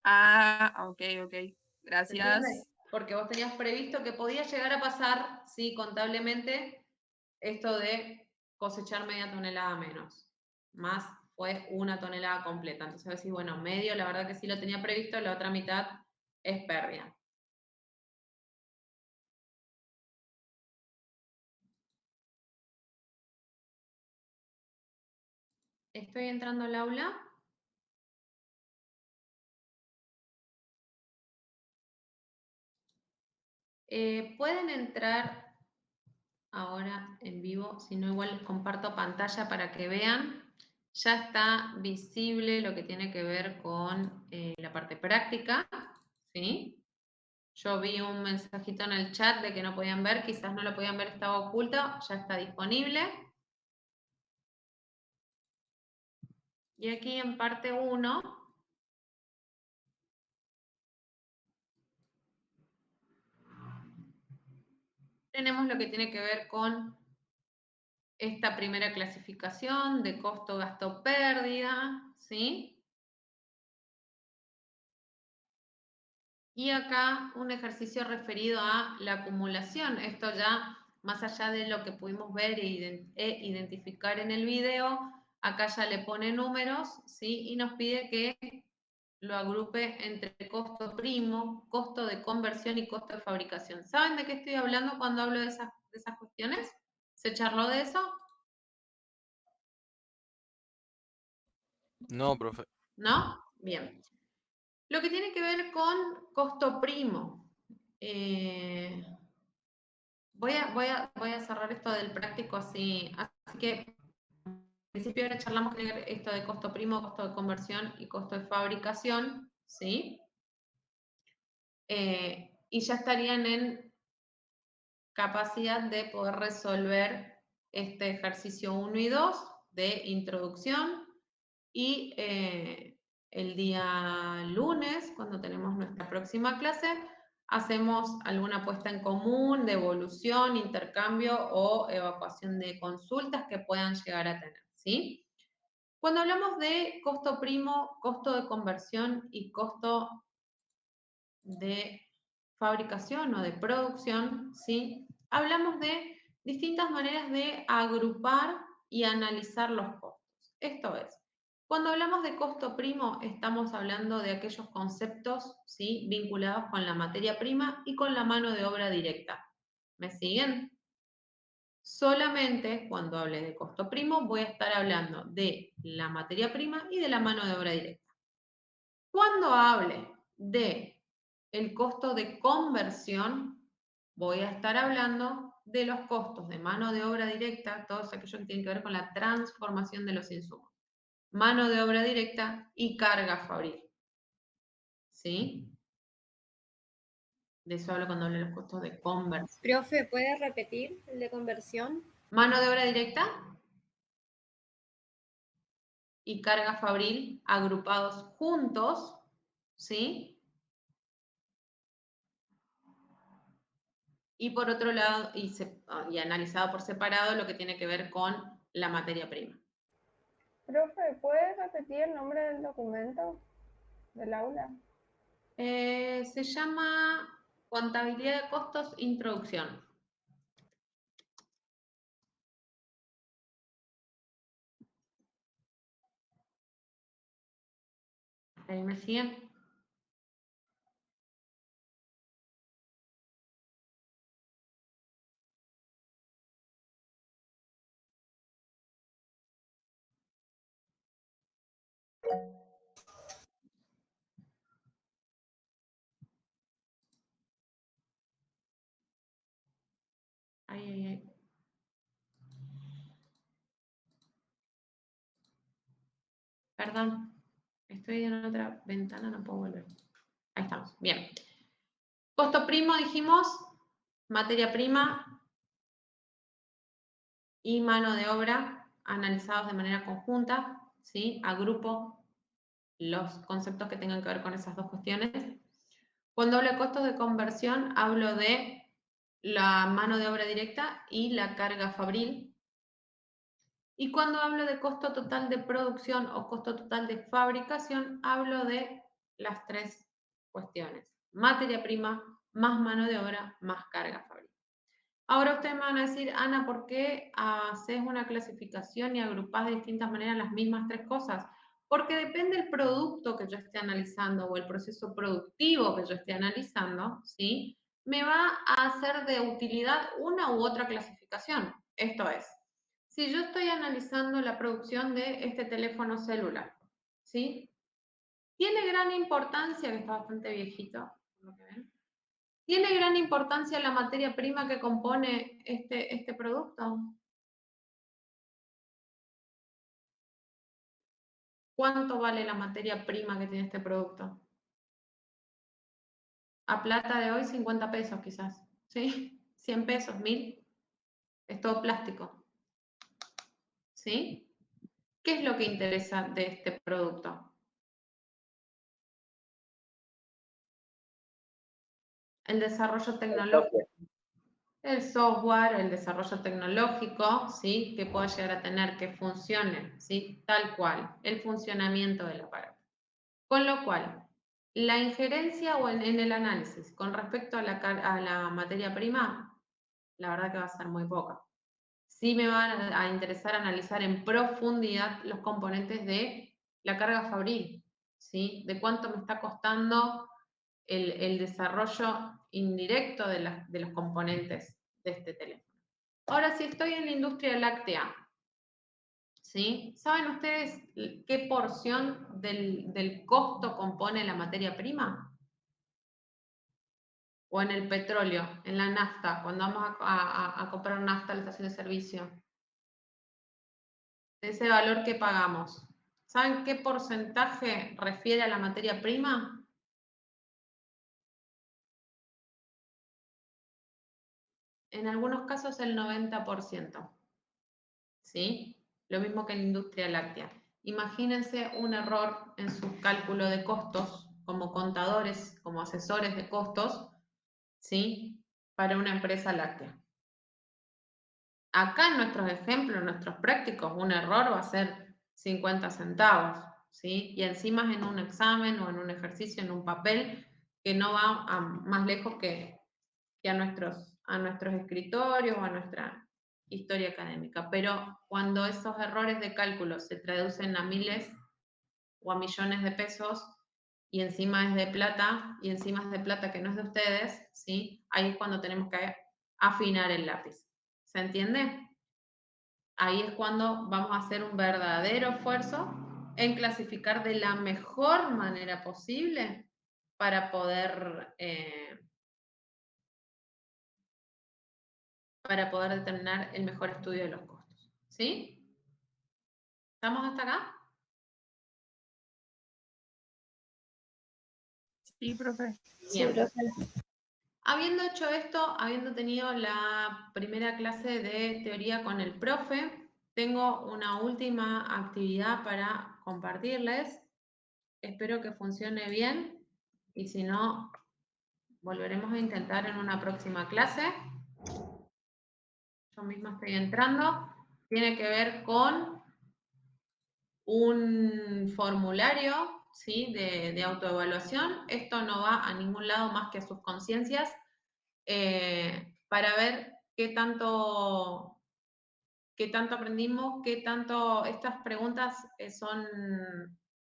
Ah, ok, ok. ¿Se entiende? Gracias. Porque vos tenías previsto que podía llegar a pasar, sí, contablemente, esto de cosechar media tonelada menos. Más fue 1 tonelada completa. Entonces decís, bueno, medio, la verdad que sí lo tenía previsto, la otra mitad es pérdida. Estoy entrando al aula. Pueden entrar ahora en vivo, si no igual les comparto pantalla para que vean. Ya está visible lo que tiene que ver con la parte práctica, ¿sí? Yo vi un mensajito en el chat de que no podían ver, quizás no lo podían ver, estaba oculto, ya está disponible. Y aquí en parte 1 tenemos lo que tiene que ver con esta primera clasificación de costo, gasto, pérdida, ¿sí? Y acá un ejercicio referido a la acumulación. Esto ya, más allá de lo que pudimos ver e identificar en el video, acá ya le pone números, ¿sí? Y nos pide que lo agrupe entre costo primo, costo de conversión y costo de fabricación. ¿Saben de qué estoy hablando cuando hablo de esas cuestiones? ¿Se charló de eso? No, profe. ¿No? Bien. Lo que tiene que ver con costo primo. Voy a cerrar esto del práctico así que al principio ahora charlamos de esto de costo primo, costo de conversión y costo de fabricación, ¿sí? Y ya estarían en capacidad de poder resolver este ejercicio 1 y 2 de introducción y el día lunes, cuando tenemos nuestra próxima clase, hacemos alguna puesta en común de evolución, intercambio o evacuación de consultas que puedan llegar a tener, ¿sí? Cuando hablamos de costo primo, costo de conversión y costo de fabricación o de producción, ¿sí? Hablamos de distintas maneras de agrupar y analizar los costos. Esto es, cuando hablamos de costo primo, estamos hablando de aquellos conceptos, ¿sí? Vinculados con la materia prima y con la mano de obra directa. ¿Me siguen? Solamente cuando hable de costo primo voy a estar hablando de la materia prima y de la mano de obra directa. Cuando hable de el costo de conversión, voy a estar hablando de los costos de mano de obra directa, todos aquellos que tienen que ver con la transformación de los insumos. Mano de obra directa y carga fabril. ¿Sí? De eso hablo cuando hablo de los costos de conversión. Profe, ¿puede repetir el de conversión? Mano de obra directa y carga fabril agrupados juntos, ¿sí? Y por otro lado, y analizado por separado lo que tiene que ver con la materia prima. Profe, ¿puede repetir el nombre del documento del aula? Se llama Contabilidad de Costos, Introducción. Ahí me siguen. Ay, ay, ay. Perdón, estoy en otra ventana, no puedo volver. Ahí estamos, bien. Costo primo, dijimos, materia prima y mano de obra analizados de manera conjunta, ¿sí? Agrupo los conceptos que tengan que ver con esas dos cuestiones. Cuando hablo de costos de conversión, hablo de la mano de obra directa y la carga fabril. Y cuando hablo de costo total de producción o costo total de fabricación, hablo de las tres cuestiones. Materia prima, más mano de obra, más carga fabril. Ahora ustedes me van a decir, Ana, ¿por qué haces una clasificación y agrupás de distintas maneras las mismas tres cosas? Porque depende del producto que yo esté analizando o el proceso productivo que yo esté analizando, ¿sí? Me va a hacer de utilidad una u otra clasificación. Esto es, si yo estoy analizando la producción de este teléfono celular, ¿sí? Tiene gran importancia, que está bastante viejito, por lo que ven. ¿Tiene gran importancia la materia prima que compone este producto? ¿Cuánto vale la materia prima que tiene este producto? A plata de hoy, 50 pesos quizás, ¿sí? 100 pesos, 1000. Es todo plástico, ¿sí? ¿Qué es lo que interesa de este producto? El desarrollo tecnológico. El software, el desarrollo tecnológico, ¿sí? Que pueda llegar a tener, que funcione, ¿sí? Tal cual, el funcionamiento del aparato. Con lo cual, la injerencia o en el análisis con respecto a la materia prima, la verdad que va a ser muy poca. Sí me va a interesar analizar en profundidad los componentes de la carga fabril, ¿sí? De cuánto me está costando el desarrollo indirecto de los componentes de este teléfono. Ahora, si estoy en la industria láctea, ¿sí? ¿Saben ustedes qué porción del costo compone la materia prima? O en el petróleo, en la nafta, cuando vamos a comprar nafta a la estación de servicio. Ese valor que pagamos. ¿Saben qué porcentaje refiere a la materia prima? En algunos casos el 90%. ¿Sí? Lo mismo que en la industria láctea. Imagínense un error en su cálculo de costos como contadores, como asesores de costos, ¿sí? Para una empresa láctea. Acá en nuestros ejemplos, en nuestros prácticos, un error va a ser 50 centavos, ¿sí? Y encima es en un examen o en un ejercicio, en un papel, que no va más lejos que a nuestros escritorios o a nuestra historia académica. Pero cuando esos errores de cálculo se traducen a miles o a millones de pesos, y encima es de plata, y encima es de plata que no es de ustedes, ¿sí? Ahí es cuando tenemos que afinar el lápiz. ¿Se entiende? Ahí es cuando vamos a hacer un verdadero esfuerzo en clasificar de la mejor manera posible para poder determinar el mejor estudio de los costos. ¿Sí? ¿Estamos hasta acá? Sí, profe. Sí, Bien. profe. Habiendo hecho esto, habiendo tenido la primera clase de teoría con el profe, tengo una última actividad para compartirles. Espero que funcione bien y si no, volveremos a intentar en una próxima clase. Yo misma estoy entrando. Tiene que ver con un formulario, ¿sí? de autoevaluación. Esto no va a ningún lado más que a sus conciencias para ver qué tanto aprendimos, qué tanto estas preguntas son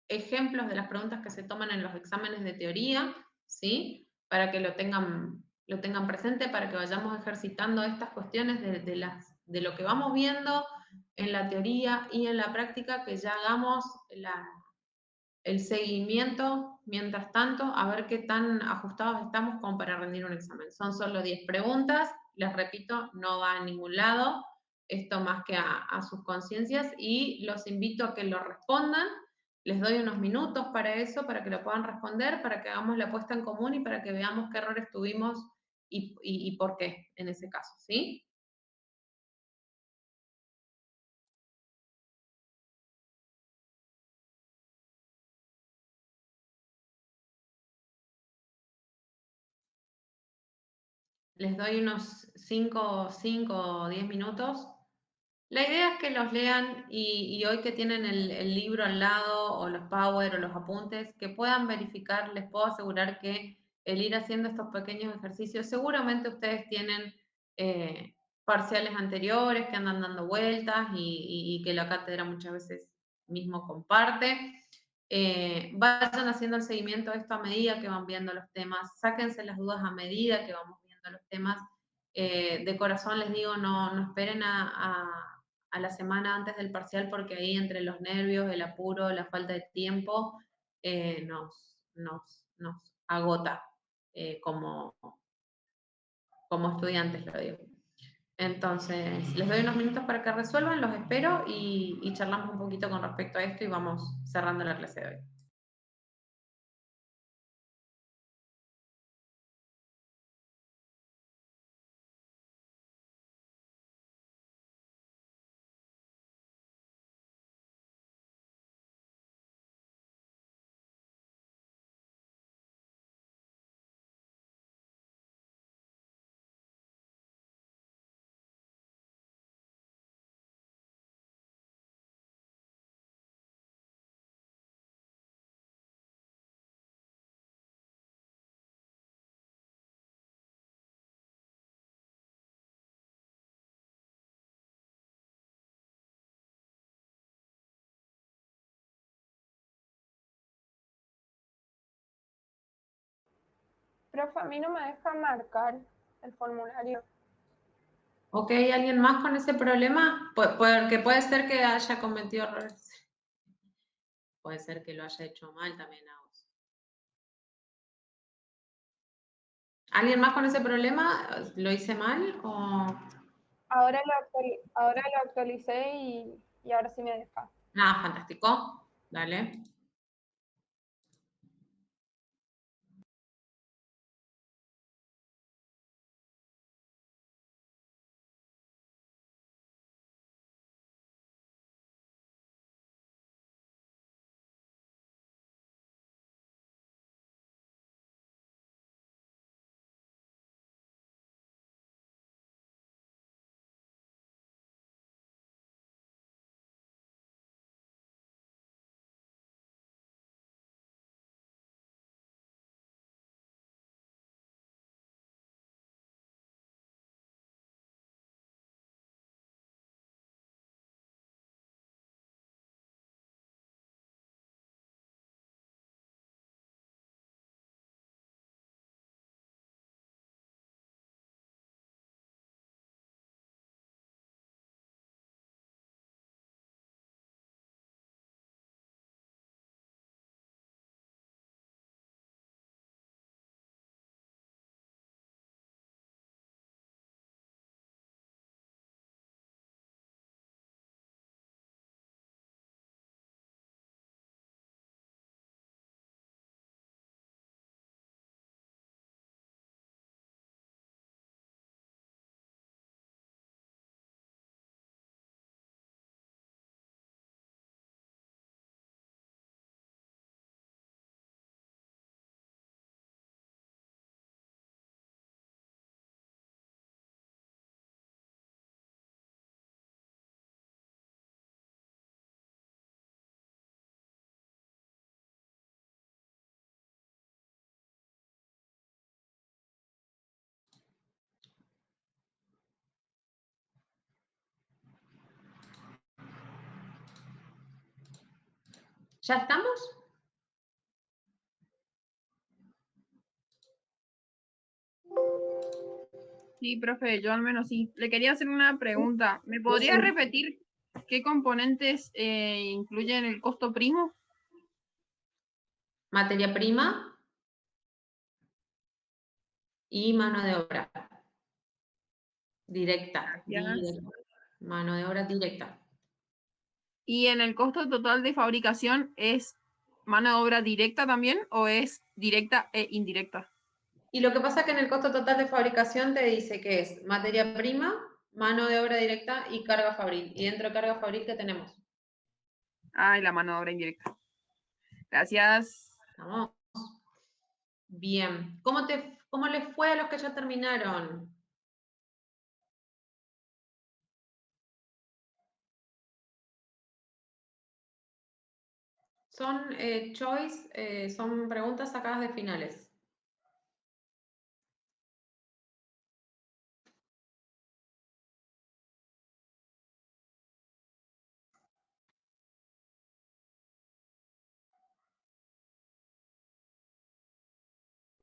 ejemplos de las preguntas que se toman en los exámenes de teoría, ¿sí? Para que lo tengan presente, para que vayamos ejercitando estas cuestiones de lo que vamos viendo en la teoría y en la práctica, que ya hagamos el seguimiento, mientras tanto, a ver qué tan ajustados estamos como para rendir un examen. Son solo 10 preguntas, les repito, no va a ningún lado, esto más que a sus conciencias, y los invito a que lo respondan. Les doy unos minutos para eso, para que lo puedan responder, para que hagamos la puesta en común y para que veamos qué errores tuvimos y por qué en ese caso, ¿sí? Les doy unos 5 o 10 minutos. La idea es que los lean y hoy que tienen el libro al lado o los power o los apuntes, que puedan verificar, les puedo asegurar que el ir haciendo estos pequeños ejercicios, seguramente ustedes tienen parciales anteriores que andan dando vueltas y que la cátedra muchas veces mismo comparte. Vayan haciendo el seguimiento de esto a medida que van viendo los temas, sáquense las dudas a medida que vamos viendo los temas. De corazón les digo, no esperen a la semana antes del parcial, porque ahí entre los nervios, el apuro, la falta de tiempo, nos agota como estudiantes, lo digo. Entonces, les doy unos minutos para que resuelvan, los espero y charlamos un poquito con respecto a esto y vamos cerrando la clase de hoy. Profe, a mí no me deja marcar el formulario. ¿Ok? ¿Alguien más con ese problema? Porque puede ser que haya cometido errores. Puede ser que lo haya hecho mal también a vos. ¿Alguien más con ese problema? ¿Lo hice mal o...? Ahora lo actualicé y ahora sí me deja. Ah, fantástico. Dale. ¿Ya estamos? Sí, profe, yo al menos sí. Le quería hacer una pregunta. ¿Me podría repetir qué componentes incluyen el costo primo? Materia prima y mano de obra. Directa. Gracias. Mano de obra directa. ¿Y en el costo total de fabricación es mano de obra directa también o es directa e indirecta? Y lo que pasa es que en el costo total de fabricación te dice que es materia prima, mano de obra directa y carga fabril. Y dentro de carga fabril, ¿qué tenemos? Ah, y la mano de obra indirecta. Gracias. Vamos. Bien. ¿Cómo les fue a los que ya terminaron? Son son preguntas sacadas de finales.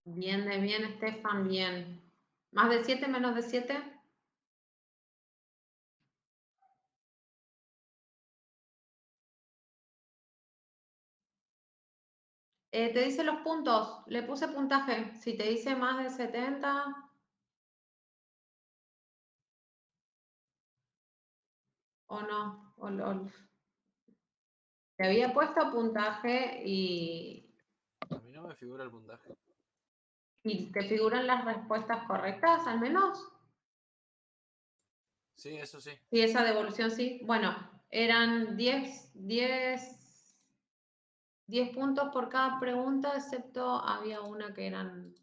Bien, Estefan, bien. ¿Más de 7, menos de 7? Te dice los puntos. Le puse puntaje. Si te dice más de 70... o no. Te había puesto puntaje A mí no me figura el puntaje. ¿Y te figuran las respuestas correctas, al menos? Sí, eso sí. Sí, esa devolución sí. Bueno, eran 10 puntos por cada pregunta, excepto había una que eran...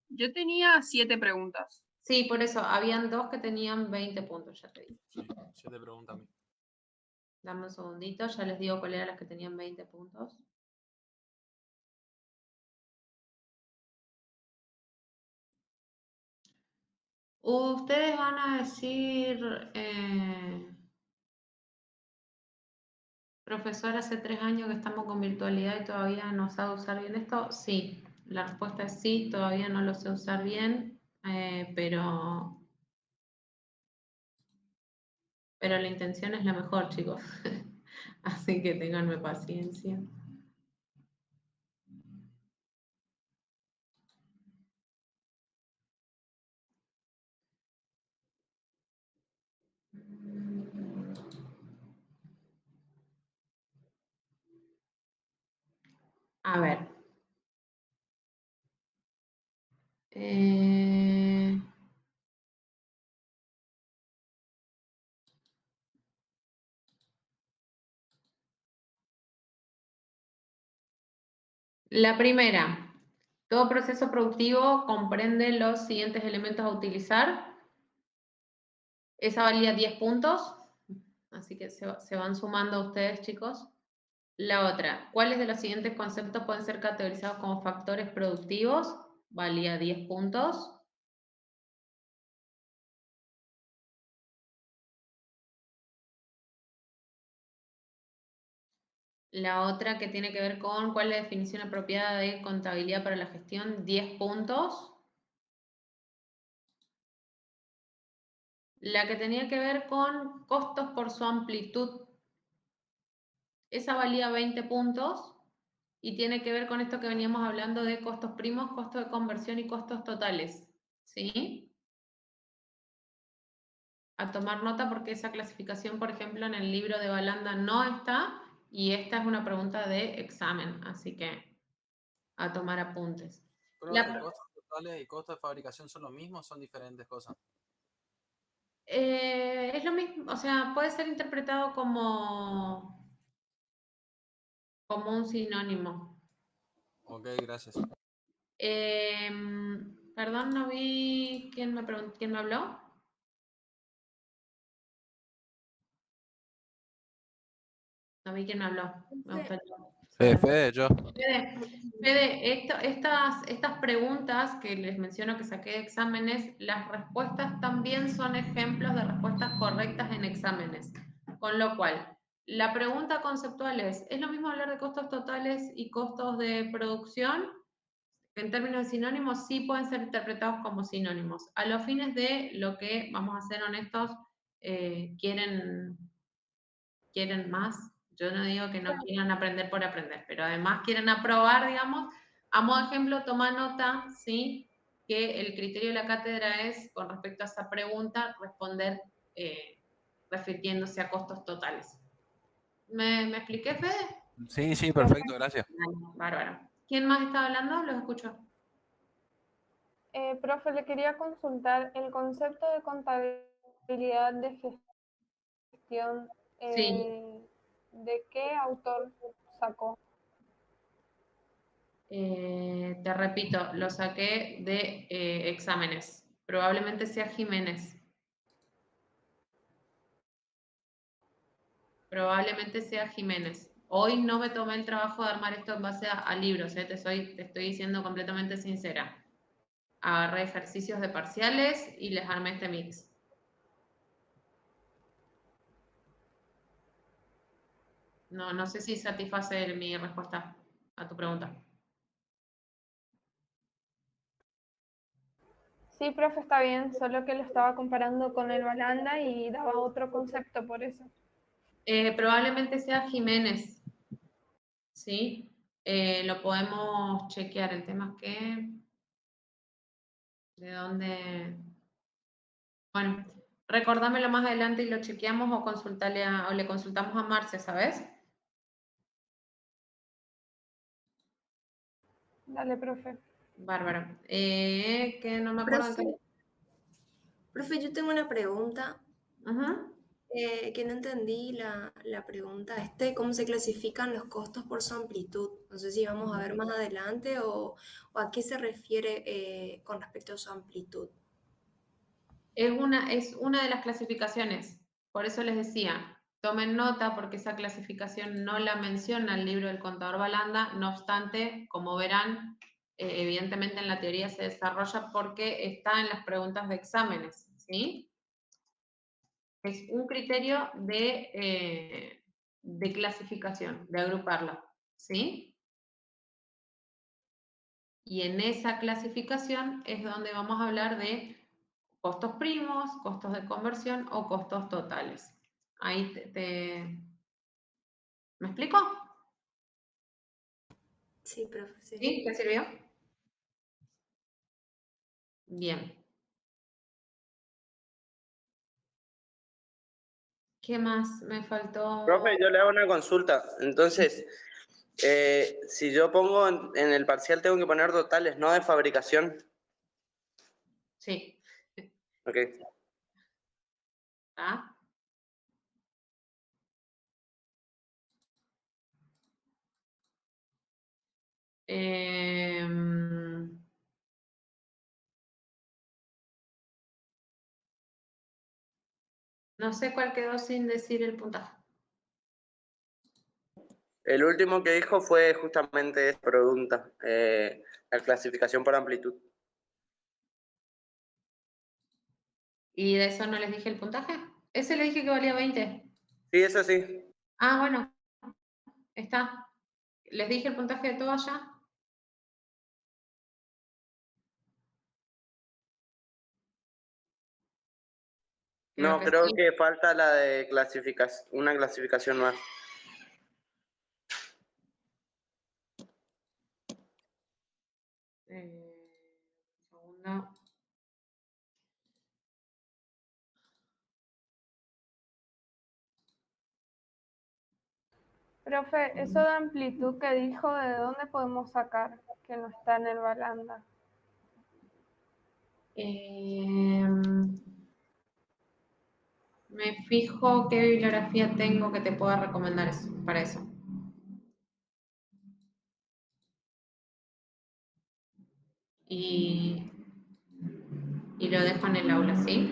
Yo tenía 7 preguntas. Sí, por eso, habían 2 que tenían 20 puntos, ya te digo. Sí, 7 preguntas a mí. Dame un segundito, ya les digo cuáles eran las que tenían 20 puntos. Ustedes van a decir, profesor, hace 3 años que estamos con virtualidad y todavía no sabe usar bien esto. Sí, la respuesta es sí, todavía no lo sé usar bien, pero la intención es la mejor, chicos. Así que ténganme paciencia. A ver. La primera, todo proceso productivo comprende los siguientes elementos a utilizar. Esa valía 10 puntos, así que se van sumando ustedes, chicos. La otra, ¿cuáles de los siguientes conceptos pueden ser categorizados como factores productivos? Valía 10 puntos. La otra que tiene que ver con cuál es la definición apropiada de contabilidad para la gestión, 10 puntos. La que tenía que ver con costos por su amplitud, esa valía 20 puntos y tiene que ver con esto que veníamos hablando de costos primos, costos de conversión y costos totales. ¿Sí? A tomar nota porque esa clasificación, por ejemplo, en el libro de Balanda no está y esta es una pregunta de examen, así que a tomar apuntes. Profe, ¿costos totales y costos de fabricación son los mismos o son diferentes cosas? Es lo mismo, o sea, puede ser interpretado como un sinónimo. Ok, gracias. Perdón, no vi quién me habló. No vi quién me habló. Me gustaría. Fede, yo. Fede, estas preguntas que les menciono que saqué de exámenes, las respuestas también son ejemplos de respuestas correctas en exámenes. Con lo cual, La pregunta conceptual ¿es lo mismo hablar de costos totales y costos de producción? En términos de sinónimos, sí pueden ser interpretados como sinónimos. A los fines de lo que, vamos a ser honestos, quieren más. Yo no digo que no quieran aprender por aprender, pero además quieren aprobar, digamos. A modo de ejemplo, toma nota, ¿sí? Que el criterio de la cátedra es, con respecto a esa pregunta, responder refiriéndose a costos totales. ¿Me expliqué, Fede? Sí, sí, perfecto, gracias. Bárbaro. ¿Quién más está hablando? Los escucho. Profe, le quería consultar el concepto de contabilidad de gestión. Sí. ¿De qué autor sacó? Te repito, lo saqué de exámenes. Probablemente sea Jiménez. Probablemente sea Jiménez. Hoy no me tomé el trabajo de armar esto en base a libros, te estoy diciendo completamente sincera. Agarré ejercicios de parciales y les armé este mix. No sé si satisface mi respuesta a tu pregunta. Sí, profe, está bien, solo que lo estaba comparando con el Balanda y daba otro concepto por eso. Probablemente sea Jiménez, ¿sí? Lo podemos chequear. El tema es que... ¿De dónde? Bueno, recordámelo más adelante y lo chequeamos o o le consultamos a Marce, ¿sabes? Dale, profe. Bárbaro. Que no me acuerdo. Profe, yo tengo una pregunta Ajá. que no entendí la pregunta. ¿Cómo se clasifican los costos por su amplitud? No sé si vamos a ver más adelante o a qué se refiere con respecto a su amplitud. Es una de las clasificaciones. Por eso les decía, tomen nota porque esa clasificación no la menciona el libro del contador Balanda. No obstante, como verán, evidentemente en la teoría se desarrolla porque está en las preguntas de exámenes, ¿sí? Es un criterio de clasificación, de agruparla, ¿sí? Y en esa clasificación es donde vamos a hablar de costos primos, costos de conversión o costos totales. Ahí ¿Me explico? Sí, profe, sí. ¿Sí? ¿Te sirvió? Bien. ¿Qué más me faltó? Profe, yo le hago una consulta. Entonces, si yo pongo en el parcial, tengo que poner totales, no de fabricación. Sí. Ok. ¿Ah? No sé cuál quedó sin decir el puntaje. El último que dijo fue justamente esa pregunta, la clasificación por amplitud. ¿Y de eso no les dije el puntaje? Ese le dije que valía 20. Sí, eso sí. Ah, bueno. Está. ¿Les dije el puntaje de todo allá? No, que creo sí. que falta la de una clasificación más. Segundo. Profe, eso de amplitud que dijo, ¿de dónde podemos sacar que no está en el Balanda? Me fijo qué bibliografía tengo que te pueda recomendar para eso. Y lo dejo en el aula, ¿sí?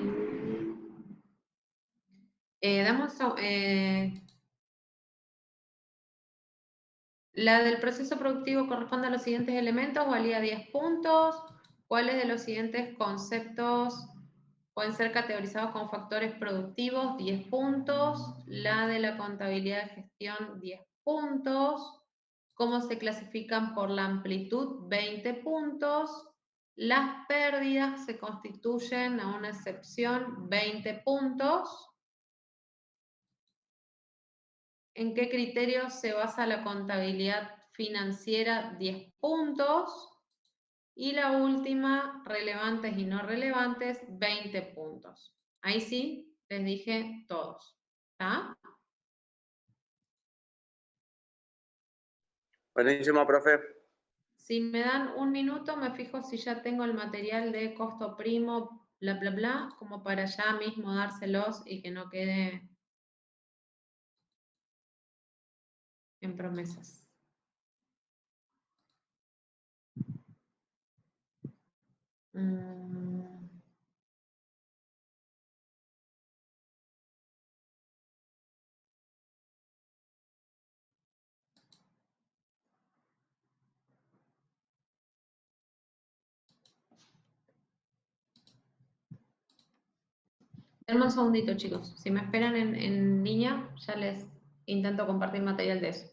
La del proceso productivo corresponde a los siguientes elementos, valía 10 puntos. ¿Cuáles de los siguientes conceptos pueden ser categorizados como factores productivos, 10 puntos. La de la contabilidad de gestión, 10 puntos. Cómo se clasifican por la amplitud, 20 puntos. Las pérdidas se constituyen a una excepción, 20 puntos. ¿En qué criterio se basa la contabilidad financiera? 10 puntos. Y la última, relevantes y no relevantes, 20 puntos. Ahí sí, les dije todos. ¿Está? Buenísimo, profe. Si me dan un minuto, me fijo si ya tengo el material de costo primo, bla, bla, bla, como para ya mismo dárselos y que no quede en promesas. Denme un segundito, chicos. Si me esperan en línea, ya les intento compartir material de eso.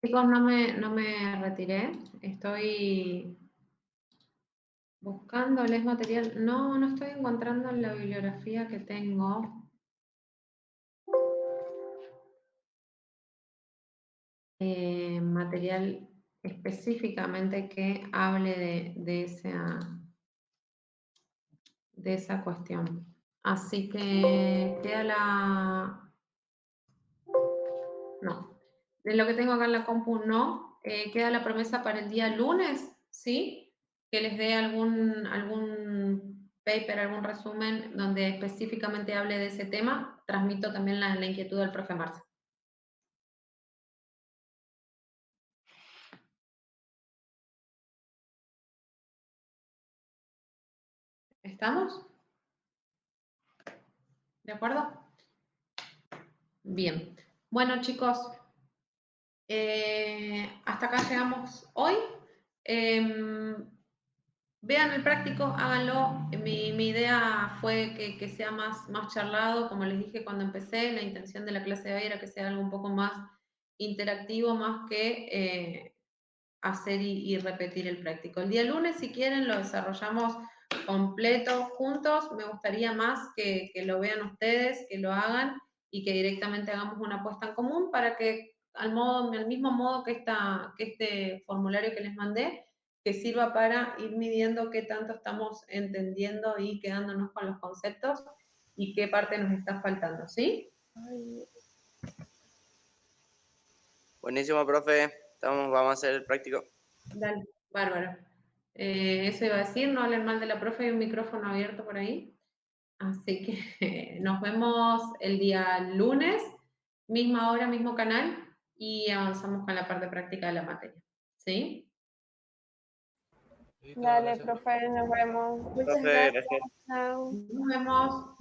Chicos, no me retiré. Estoy buscándoles material. No estoy encontrando en la bibliografía que tengo. Material específicamente que hable de esa cuestión. Así que queda no, de lo que tengo acá en la compu no, queda la promesa para el día lunes, ¿sí? Que les dé algún paper, algún resumen donde específicamente hable de ese tema. Transmito también la inquietud del profe Marce. ¿Estamos? ¿De acuerdo? Bien. Bueno, chicos, hasta acá llegamos hoy. Vean el práctico, háganlo. Mi idea fue que sea más charlado, como les dije cuando empecé, la intención de la clase de hoy era que sea algo un poco más interactivo, más que hacer y repetir el práctico. El día lunes, si quieren, lo desarrollamos completo juntos. Me gustaría más que lo vean ustedes, que lo hagan y que directamente hagamos una apuesta en común para que al mismo modo que este formulario que les mandé, que sirva para ir midiendo qué tanto estamos entendiendo y quedándonos con los conceptos y qué parte nos está faltando, ¿sí? Buenísimo, profe. Vamos a hacer el práctico. Dale, bárbaro. Eso iba a decir, no hablen mal de la profe, hay un micrófono abierto por ahí. Así que nos vemos el día lunes, misma hora, mismo canal, y avanzamos con la parte práctica de la materia. ¿Sí? Listo, Dale, gracias, profe. profe, nos vemos. Muchas Profe, gracias. gracias. Chao. Nos vemos.